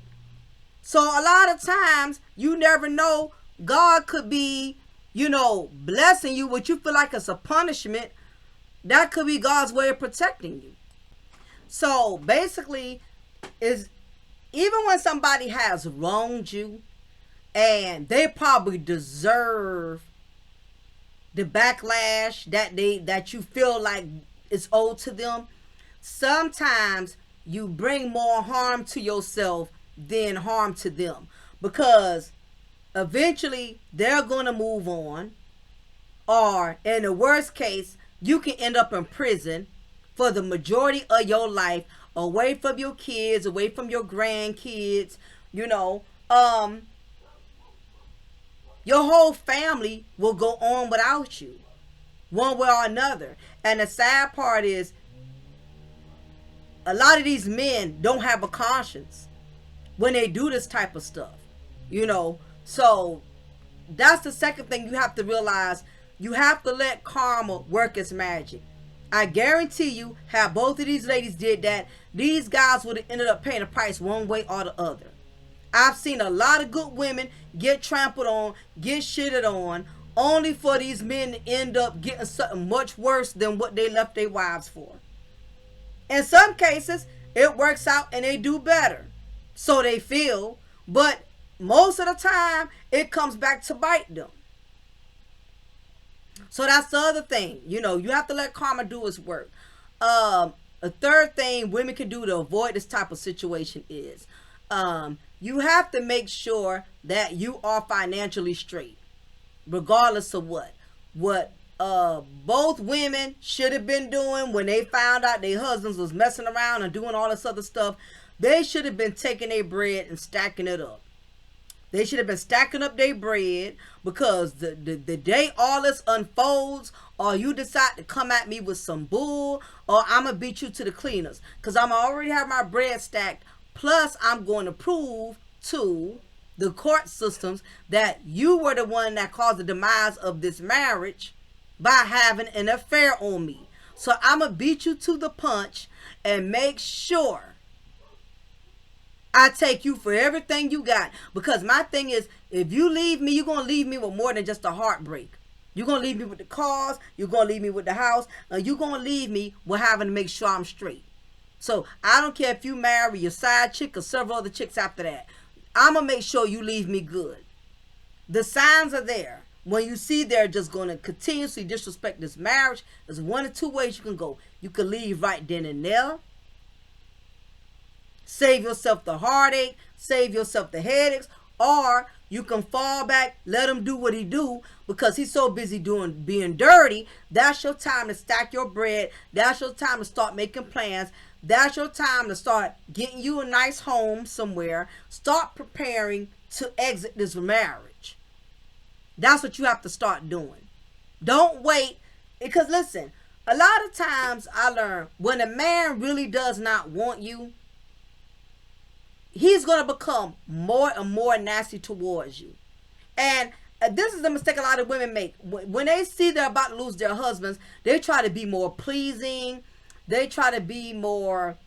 So a lot of times, you never know, God could be, blessing you, what you feel like it's a punishment. That could be God's way of protecting you. So basically, is even when somebody has wronged you and they probably deserve the backlash that you feel like is owed to them, sometimes you bring more harm to yourself than harm to them, because eventually they're going to move on, or in the worst case, you can end up in prison for the majority of your life, away from your kids, away from your grandkids, your whole family will go on without you, one way or another. And the sad part is, a lot of these men don't have a conscience when they do this type of stuff, So that's the second thing you have to realize. You have to let karma work its magic. I guarantee you, had both of these ladies did that, these guys would have ended up paying a price one way or the other. I've seen a lot of good women get trampled on, get shitted on, only for these men to end up getting something much worse than what they left their wives for. In some cases, it works out and they do better, so they feel, but most of the time, it comes back to bite them. So that's the other thing. You have to let karma do its work. A third thing women can do to avoid this type of situation is, you have to make sure that you are financially straight, regardless of what both women should have been doing when they found out their husbands was messing around and doing all this other stuff. They should have been taking their bread and stacking it up. They should have been stacking up their bread, because the day all this unfolds, or you decide to come at me with some bull, or I'm going to beat you to the cleaners, because I'm already have my bread stacked. Plus, I'm going to prove to the court systems that you were the one that caused the demise of this marriage by having an affair on me. So I'm going to beat you to the punch and make sure I take you for everything you got. Because my thing is, if you leave me, you're going to leave me with more than just a heartbreak. You're going to leave me with the cars. You're going to leave me with the house. And you're going to leave me with having to make sure I'm straight. So I don't care if you marry your side chick or several other chicks after that. I'm going to make sure you leave me good. The signs are there. When you see they're just going to continuously disrespect this marriage, there's one or two ways you can go. You can leave right then and there. Save yourself the heartache, save yourself the headaches, or you can fall back, let him do what he do, because he's so busy being dirty. That's your time to stack your bread. That's your time to start making plans. that's your time to start getting you a nice home somewhere. Start preparing to exit this marriage. That's what you have to start doing. Don't wait. Because listen, a lot of times I learn when a man really does not want you, he's going to become more and more nasty towards you. And this is the mistake a lot of women make. When they see they're about to lose their husbands, they try to be more pleasing. They try to be more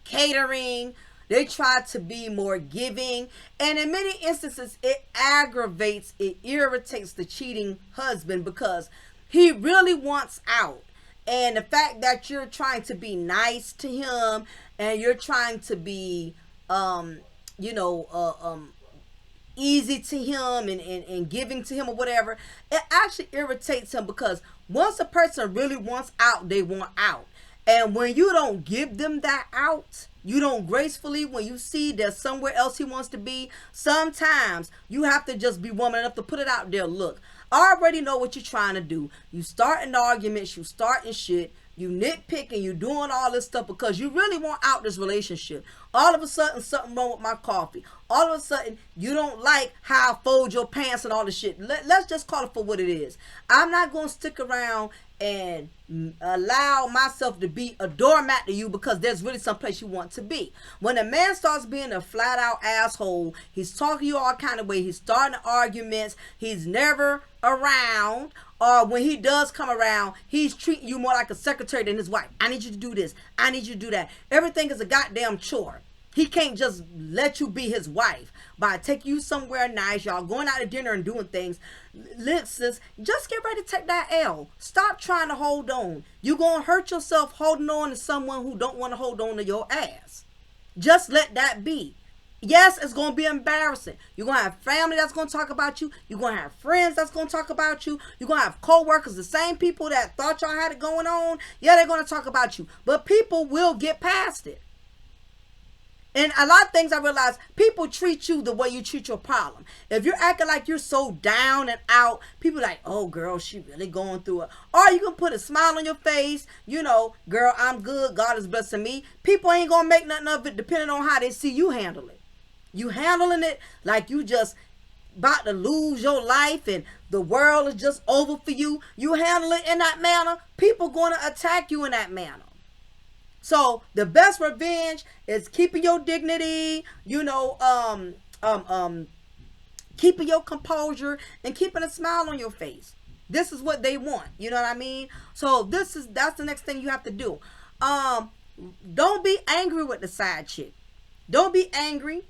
catering. They try to be more giving. And in many instances, it aggravates, it irritates the cheating husband because he really wants out. And the fact that you're trying to be nice to him and you're trying to be, easy to him and giving to him or whatever, it actually irritates him because once a person really wants out, they want out. And when you don't give them that out, you don't gracefully, when you see there's somewhere else he wants to be, sometimes you have to just be woman enough to put it out there. Look, I already know what you're trying to do. You starting arguments, you starting shit, you nitpicking, you doing all this stuff because you really want out this relationship. All of a sudden, something wrong with my coffee. All of a sudden, you don't like how I fold your pants and all this shit. Let's just call it for what it is. I'm not going to stick around and allow myself to be a doormat to you because there's really some place you want to be. When a man starts being a flat out asshole, he's talking to you all kind of way, he's starting arguments, he's never around, or when he does come around, he's treating you more like a secretary than his wife. I need you to do this, I need you to do that. Everything is a goddamn chore. He can't just let you be his wife by taking you somewhere nice, y'all going out to dinner and doing things. Listen, just get ready to take that L. Stop trying to hold on. You're going to hurt yourself holding on to someone who don't want to hold on to your ass. Just let that be. Yes, it's going to be embarrassing. You're going to have family that's going to talk about you. You're going to have friends that's going to talk about you. You're going to have co-workers, the same people that thought y'all had it going on. Yeah, they're going to talk about you. But people will get past it. And a lot of things I realize, people treat you the way you treat your problem. If you're acting like you're so down and out, people are like, oh, girl, she really going through it. Or you can put a smile on your face, girl, I'm good, God is blessing me. People ain't going to make nothing of it depending on how they see you handle it. You handling it like you just about to lose your life and the world is just over for you. You handle it in that manner, people going to attack you in that manner. So the best revenge is keeping your dignity, keeping your composure and keeping a smile on your face. This is what they want. You know what I mean? So that's the next thing you have to do. Don't be angry with the side chick. Don't be angry.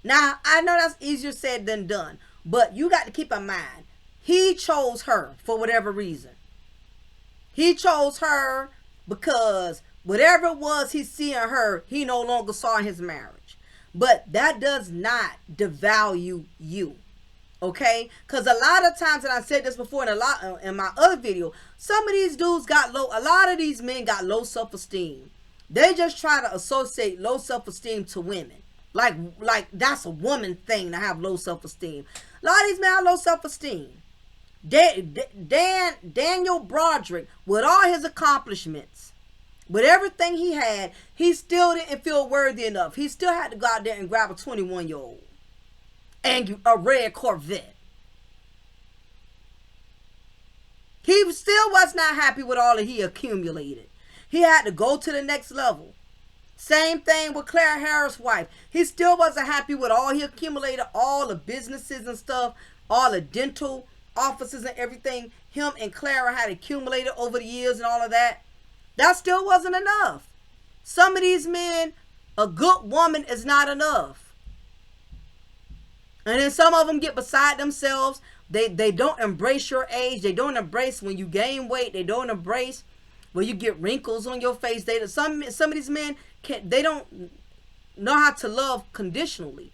Now, I know that's easier said than done, but you got to keep in mind, he chose her for whatever reason. He chose her because whatever it was he see in her, he no longer saw in his marriage. But that does not devalue you. Okay? Because a lot of times, and I said this before in my other video, some of these dudes a lot of these men got low self-esteem. They just try to associate low self-esteem to women. Like that's a woman thing to have low self-esteem. A lot of these men have low self-esteem. Daniel Broderick, with all his accomplishments, with everything he had, he still didn't feel worthy enough. He still had to go out there and grab a 21-year-old and a red Corvette. He still was not happy with all that he accumulated. He had to go to the next level. Same thing with Clara Harris' wife. He still wasn't happy with all he accumulated, all the businesses and stuff, all the dental offices and everything him and Clara had accumulated over the years and all of that. That still wasn't enough. Some of these men, a good woman is not enough. And then some of them get beside themselves. They don't embrace your age. They don't embrace when you gain weight. They don't embrace when you get wrinkles on your face. Some of these men, they don't know how to love conditionally.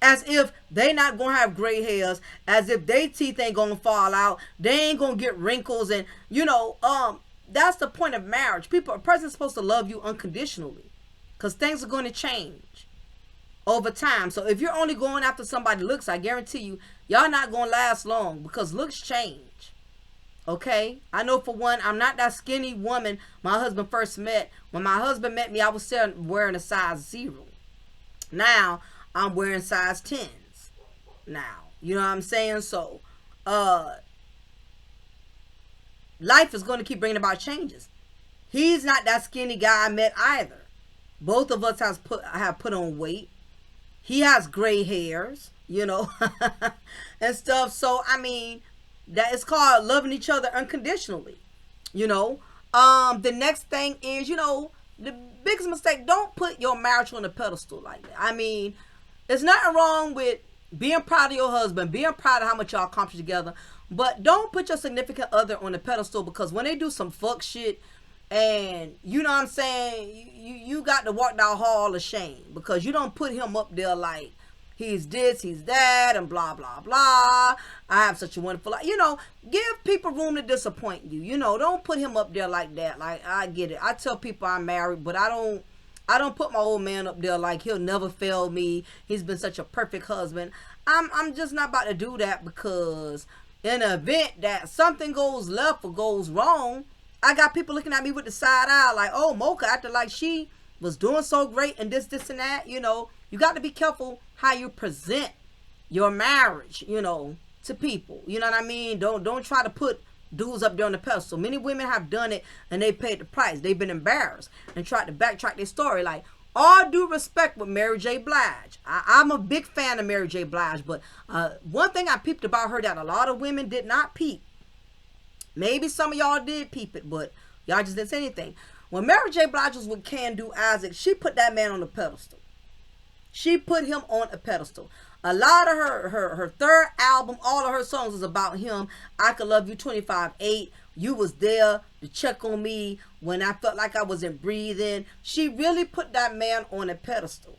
As if they not going to have gray hairs. As if their teeth ain't going to fall out. They ain't going to get wrinkles. And, that's the point of marriage. A person's supposed to love you unconditionally. Because things are going to change over time. So if you're only going after somebody's looks, I guarantee you, y'all not going to last long. Because looks change Okay, I know for one, I'm not that skinny woman my husband first met. When my husband met me, I was still wearing a size 0. Now I'm wearing size 10s. Now, you know what I'm saying? So, uh, life is going to keep bringing about changes. He's not that skinny guy I met either. Both of us have put on weight. He has gray hairs, and stuff. So I mean, that is called loving each other unconditionally. You know. The next thing is, the biggest mistake. Don't put your marriage on a pedestal like that. I mean, there's nothing wrong with being proud of your husband, being proud of how much y'all accomplished together, but don't put your significant other on a pedestal, because when they do some fuck shit, and you know what I'm saying, you got to walk down hall of shame, because you don't put him up there like he's this, he's that, and blah blah blah. I have such a wonderful life. Give people room to disappoint you. Don't put him up there like that. Like, I get it. I tell people I'm married, but I don't put my old man up there like he'll never fail me. He's been such a perfect husband. I'm just not about to do that, because in the event that something goes left or goes wrong, I got people looking at me with the side eye like, oh, Mocha acted like she was doing so great and this and that. You got to be careful how you present your marriage, to people. You know what I mean? Don't try to put dudes up there on the pedestal. Many women have done it and they paid the price. They've been embarrassed and tried to backtrack their story. Like, all due respect with Mary J. Blige. I'm a big fan of Mary J. Blige, but one thing I peeped about her that a lot of women did not peep. Maybe some of y'all did peep it, but y'all just didn't say anything. When Mary J. Blige was with Can-Do-Isaac, she put that man on a pedestal. She put him on a pedestal. A lot of her third album, all of her songs was about him. I Could Love You 25/8. You was there to check on me when I felt like I wasn't breathing. She really put that man on a pedestal.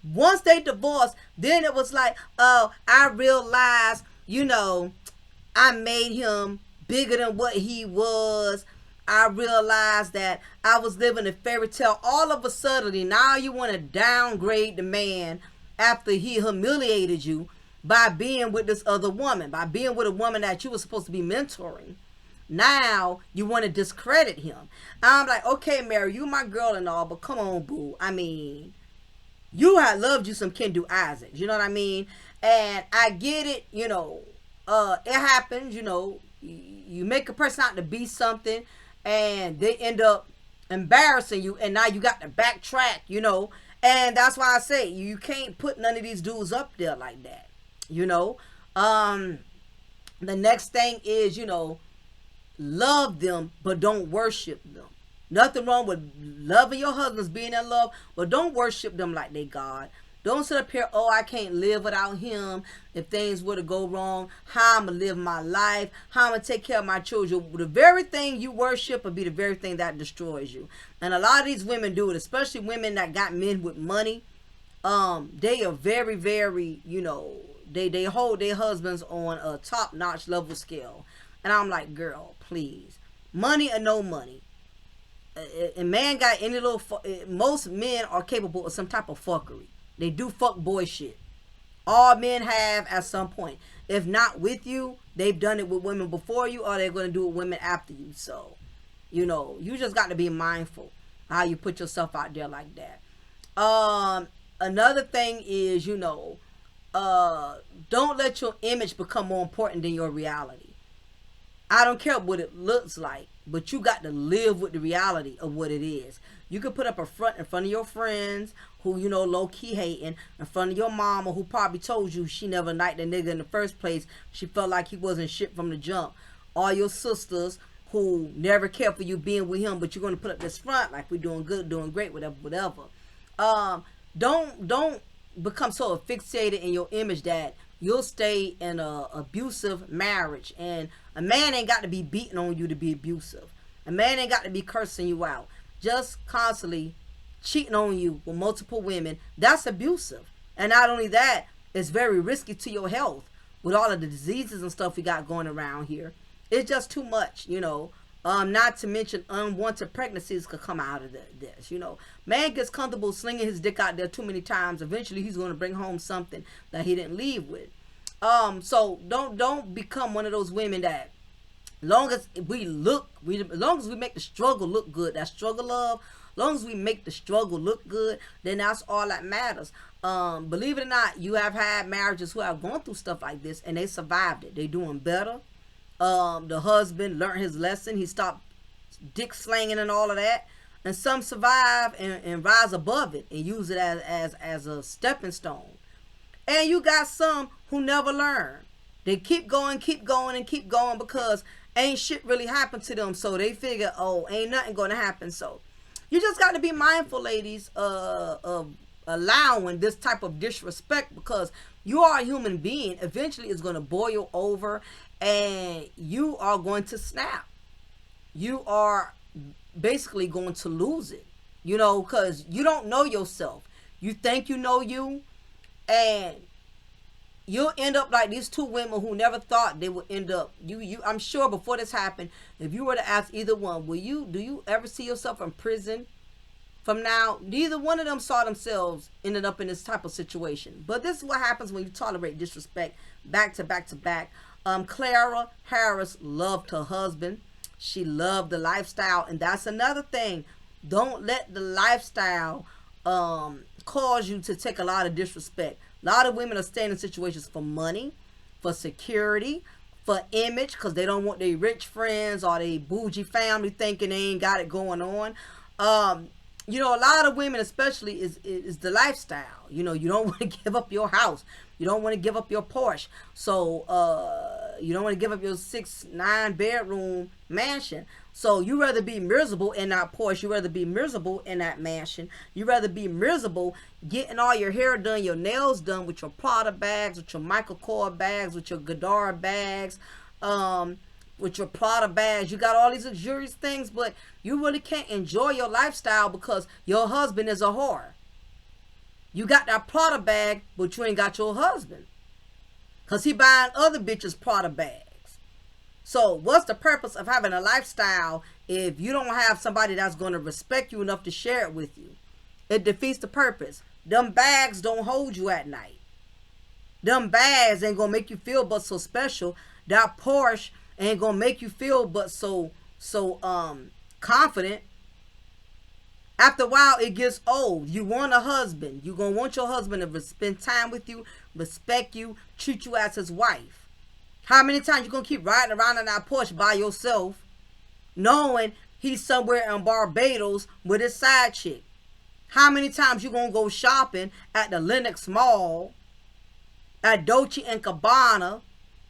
Once they divorced, then it was like, oh, I realized, I made him bigger than what he was. I realized that I was living a fairy tale. All of a sudden, now you want to downgrade the man after he humiliated you by being with this other woman, by being with a woman that you were supposed to be mentoring. Now you want to discredit him. I'm like, okay, Mary, you my girl and all, but come on, boo. I mean, you had loved you some Can-Do-Isaac. You know what I mean? And I get it. It happens. You make a person out to be something, and they end up embarrassing you, and now you got to backtrack, and that's why I say you can't put none of these dudes up there like that. The next thing is, love them, but don't worship them. Nothing wrong with loving your husbands, being in love, but don't worship them like they God. Don't sit up here, oh, I can't live without him. If things were to go wrong, how I'm going to live my life, how I'm going to take care of my children. The very thing you worship will be the very thing that destroys you. And a lot of these women do it, especially women that got men with money. They are very, very, they hold their husbands on a top-notch level scale. And I'm like, girl, please. Money or no money. A man got any little, most men are capable of some type of fuckery. They do fuck boy shit. All men have at some point. If not with you, they've done it with women before you, or they're going to do it with women after you. So, you just got to be mindful how you put yourself out there like that. Another thing is, don't let your image become more important than your reality. I don't care what it looks like, but you got to live with the reality of what it is. You can put up a front in front of your friends who, low-key hating, in front of your mama who probably told you she never liked a nigga in the first place. She felt like he wasn't shit from the jump. All your sisters who never cared for you being with him, but you're going to put up this front like we're doing good, doing great, whatever. Don't become so fixated in your image that you'll stay in a abusive marriage. And a man ain't got to be beating on you to be abusive. A man ain't got to be cursing you out. Just constantly cheating on you with multiple women, that's abusive. And not only that, it's very risky to your health with all of the diseases and stuff we got going around here. It's just too much, not to mention unwanted pregnancies could come out of this. Man gets comfortable slinging his dick out there too many times. Eventually he's going to bring home something that he didn't leave with. So don't become one of those women that Long as as long as we make the struggle look good, that struggle love, as long as we make the struggle look good, then that's all that matters. Believe it or not, you have had marriages who have gone through stuff like this and they survived it. They doing better. The husband learned his lesson. He stopped dick slanging and all of that. And some survive and rise above it and use it as a stepping stone. And you got some who never learn. They keep going, and keep going because ain't shit really happened to them. So they figure, oh, ain't nothing going to happen. So you just got to be mindful, ladies, of allowing this type of disrespect, because you are a human being. Eventually it's going to boil over and you are going to snap. You are basically going to lose it, because you don't know yourself. You think you know you, and you'll end up like these two women who never thought they would end up. I'm sure before this happened, if you were to ask either one, do you ever see yourself in prison from now? Neither one of them saw themselves ended up in this type of situation. But this is what happens when you tolerate disrespect back to back to back. Clara Harris loved her husband. She loved the lifestyle, and that's another thing. Don't let the lifestyle cause you to take a lot of disrespect. A lot of women are staying in situations for money, for security, for image, because they don't want their rich friends or their bougie family thinking they ain't got it going on. A lot of women especially is the lifestyle. You don't want to give up your house. You don't want to give up your Porsche. So you don't want to give up your 6-9 bedroom mansion. So you rather be miserable in that Porsche. You rather be miserable in that mansion. You rather be miserable getting all your hair done, your nails done with your Prada bags, with your Michael Kors bags, with your 𝓜𝓸𝓬𝓱𝓪'𝓼 bags, with your Prada bags. You got all these luxurious things, but you really can't enjoy your lifestyle because your husband is a whore. You got that Prada bag, but you ain't got your husband, because he buying other bitches Prada bags. So what's the purpose of having a lifestyle if you don't have somebody that's going to respect you enough to share it with you? It defeats the purpose. Them bags don't hold you at night. Them bags ain't going to make you feel but so special. That Porsche ain't going to make you feel but so confident. After a while, it gets old. You want a husband. You're going to want your husband to spend time with you, respect you, treat you as his wife. How many times you going to keep riding around in that Porsche by yourself, knowing he's somewhere in Barbados with his side chick? How many times you going to go shopping at the Lenox Mall, at Dolce & Gabbana,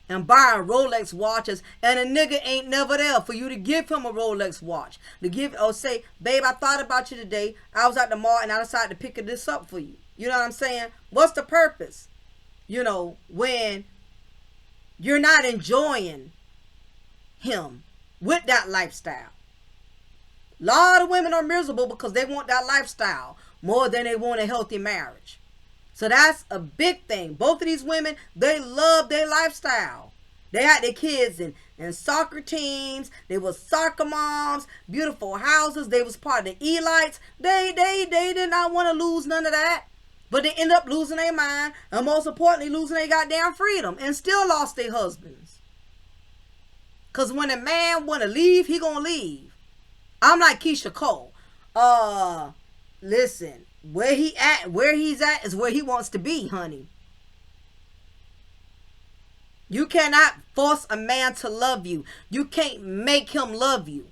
and buying Rolex watches, and a nigga ain't never there for you to give him a Rolex watch? To give, or say, babe, I thought about you today. I was at the mall and I decided to pick this up for you. You know what I'm saying? What's the purpose? When you're not enjoying him with that lifestyle. A lot of women are miserable because they want that lifestyle more than they want a healthy marriage. So that's a big thing. Both of these women, they love their lifestyle. They had their kids in soccer teams. They was soccer moms, beautiful houses. They was part of the elites. They did not want to lose none of that. But they end up losing their mind, and most importantly, losing their goddamn freedom, and still lost their husbands. Because when a man want to leave, he gonna leave. I'm like Keisha Cole. Listen, where he's at is where he wants to be, honey. You cannot force a man to love you. You can't make him love you.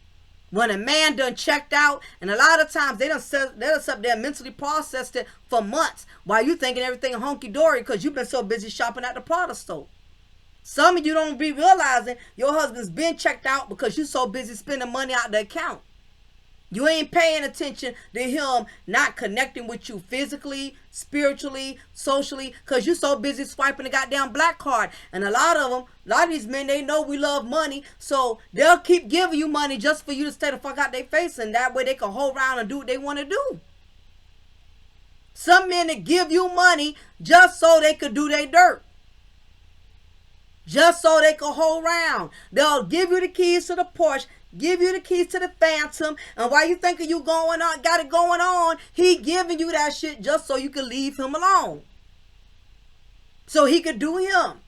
When a man done checked out, and a lot of times they done sit there mentally processed it for months while you thinking everything hunky-dory because you've been so busy shopping at the Prada store. Some of you don't be realizing your husband's been checked out because you so busy spending money out the account. You ain't paying attention to him not connecting with you physically, spiritually, socially, because you so busy swiping the goddamn black card. And a lot of these men, they know we love money, so they'll keep giving you money just for you to stay the fuck out their face, and that way they can hold around and do what they want to do. Some men that give you money just so they could do their dirt. Just so they can hold around. They'll give you the keys to the Porsche, give you the keys to the Phantom, and while you thinking you got it going on, he giving you that shit just so you can leave him alone. So he could do him.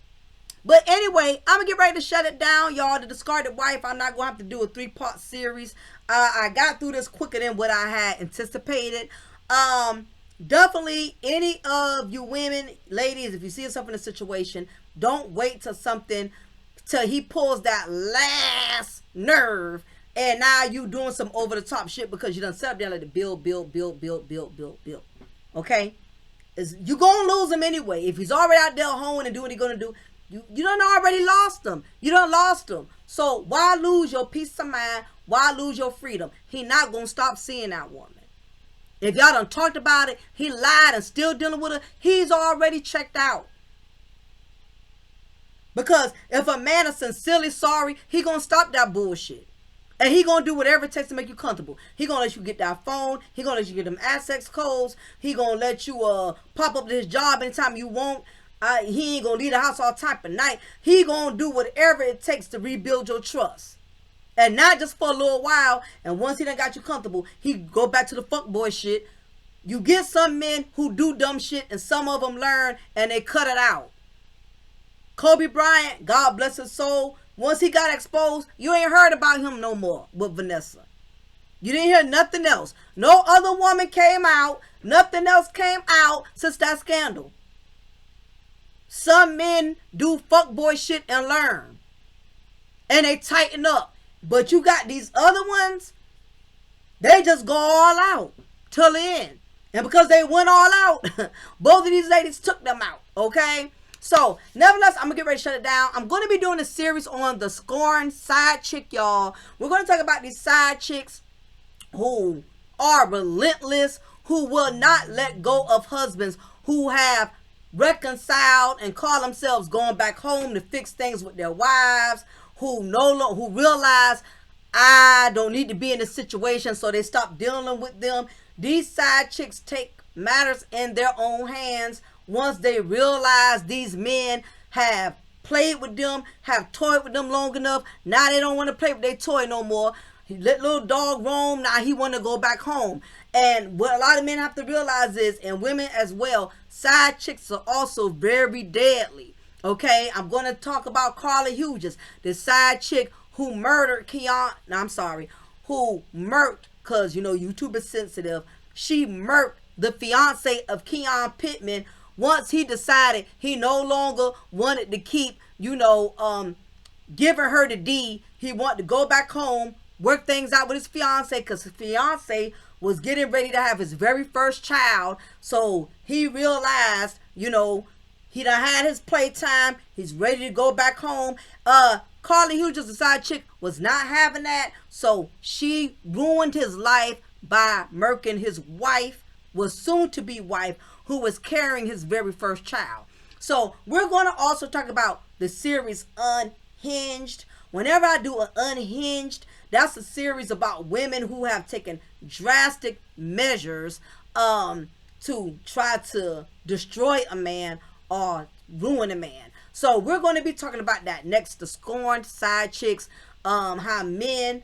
But anyway, I'm gonna get ready to shut it down, y'all. The Discarded Wife. I'm not gonna have to do a 3-part series. I got through this quicker than what I had anticipated. Definitely, any of you women, ladies, if you see yourself in a situation, don't wait till he pulls that last nerve, and now you doing some over the top shit because you done set up there like the build. Okay, you gonna lose him anyway. If he's already out there hoeing and doing what he's gonna do, you done already lost him. You done lost him. So why lose your peace of mind? Why lose your freedom? He not gonna stop seeing that woman. If y'all done talked about it, he lied and still dealing with her, he's already checked out. Because if a man is sincerely sorry, he gonna stop that bullshit. And he gonna do whatever it takes to make you comfortable. He gonna let you get that phone. He gonna let you get them access codes. He gonna let you pop up to his job anytime you want. He ain't gonna leave the house all type of night. He gonna do whatever it takes to rebuild your trust. And not just for a little while. And once he done got you comfortable, he go back to the fuckboy shit. You get some men who do dumb shit, and some of them learn and they cut it out. Kobe Bryant, God bless his soul. Once he got exposed, you ain't heard about him no more with Vanessa. You didn't hear nothing else. No other woman came out. Nothing else came out since that scandal. Some men do fuckboy shit and learn. And they tighten up. But you got these other ones, they just go all out till the end. And because they went all out, both of these ladies took them out, okay? So, nevertheless, I'm going to get ready to shut it down. I'm going to be doing a series on the scorned side chick, y'all. We're going to talk about these side chicks who are relentless, who will not let go of husbands, who have reconciled and call themselves going back home to fix things with their wives, who realize I don't need to be in this situation, so they stop dealing with them. These side chicks take matters in their own hands once they realize these men have played with them, have toyed with them long enough. Now they don't want to play with their toy no more. He let little dog roam. Now he want to go back home. And what a lot of men have to realize is, and women as well, side chicks are also very deadly. Okay, I'm going to talk about Carla Hughes, the side chick who murdered who murked, because, you know, YouTube is sensitive. She murked the fiance of Keon Pittman once he decided he no longer wanted to keep, giving her the D. He wanted to go back home, work things out with his fiance, because his fiance was getting ready to have his very first child. So he realized, he done had his playtime. He's ready to go back home. Carly Hughes, the side chick, was not having that. So she ruined his life by murking his wife, was soon to be wife, who was carrying his very first child. So we're going to also talk about the series Unhinged. Whenever I do an Unhinged, that's a series about women who have taken drastic measures to try to destroy a man or ruin a man. So we're going to be talking about that next. The scorned side chicks, how men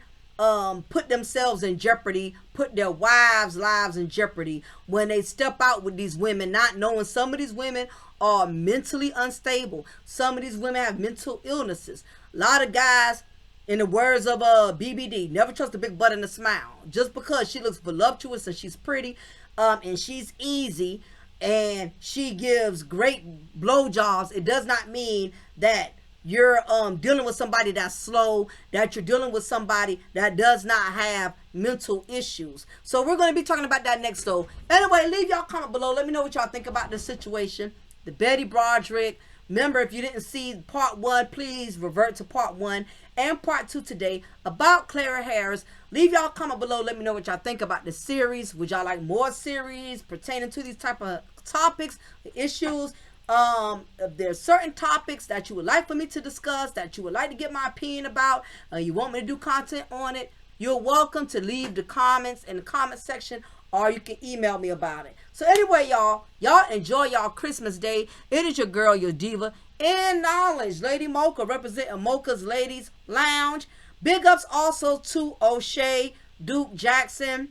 put themselves in jeopardy, put their wives' lives in jeopardy when they step out with these women, not knowing some of these women are mentally unstable. Some of these women have mental illnesses. A lot of guys, in the words of BBD, never trust a big butt and a smile. Just because she looks voluptuous and she's pretty and she's easy and she gives great blowjobs, it does not mean that you're dealing with somebody that's slow, that you're dealing with somebody that does not have mental issues. So we're going to be talking about that next. So anyway, leave y'all comment below. Let me know what y'all think about this situation. The Betty Broderick. Remember, if you didn't see part 1, please revert to part 1 and part 2 today about Clara Harris. Leave y'all comment below. Let me know what y'all think about this series. Would y'all like more series pertaining to these type of topics, issues? If there's certain topics that you would like for me to discuss, that you would like to get my opinion about, you want me to do content on it, you're welcome to leave the comments in the comment section, or you can email me about it. So anyway, y'all enjoy y'all Christmas Day. It is your girl, your diva in knowledge, Lady Mocha, representing Mocha's Ladies Lounge. Big ups also to O'Shea Duke Jackson.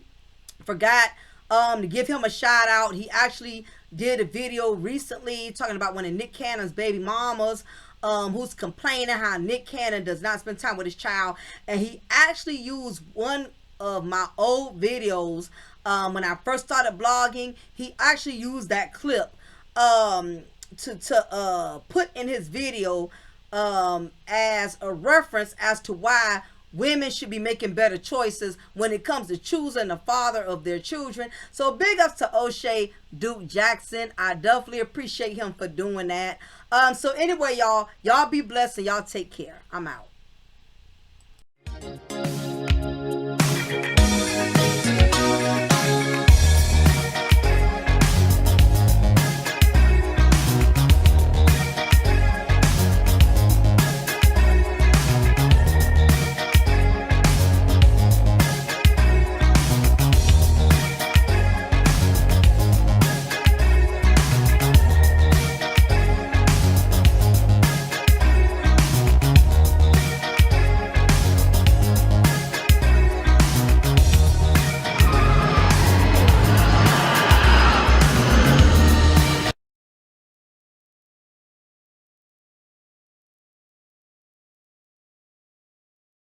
Forgot to give him a shout out. He actually did a video recently talking about one of Nick Cannon's baby mamas. who's complaining how Nick Cannon does not spend time with his child, and he actually used one of my old videos when I first started blogging. He actually used that clip to put in his video as a reference as to why women should be making better choices when it comes to choosing the father of their children. So big ups to O'Shea Duke Jackson. I definitely appreciate him for doing that. So anyway, y'all be blessed and y'all take care. I'm out.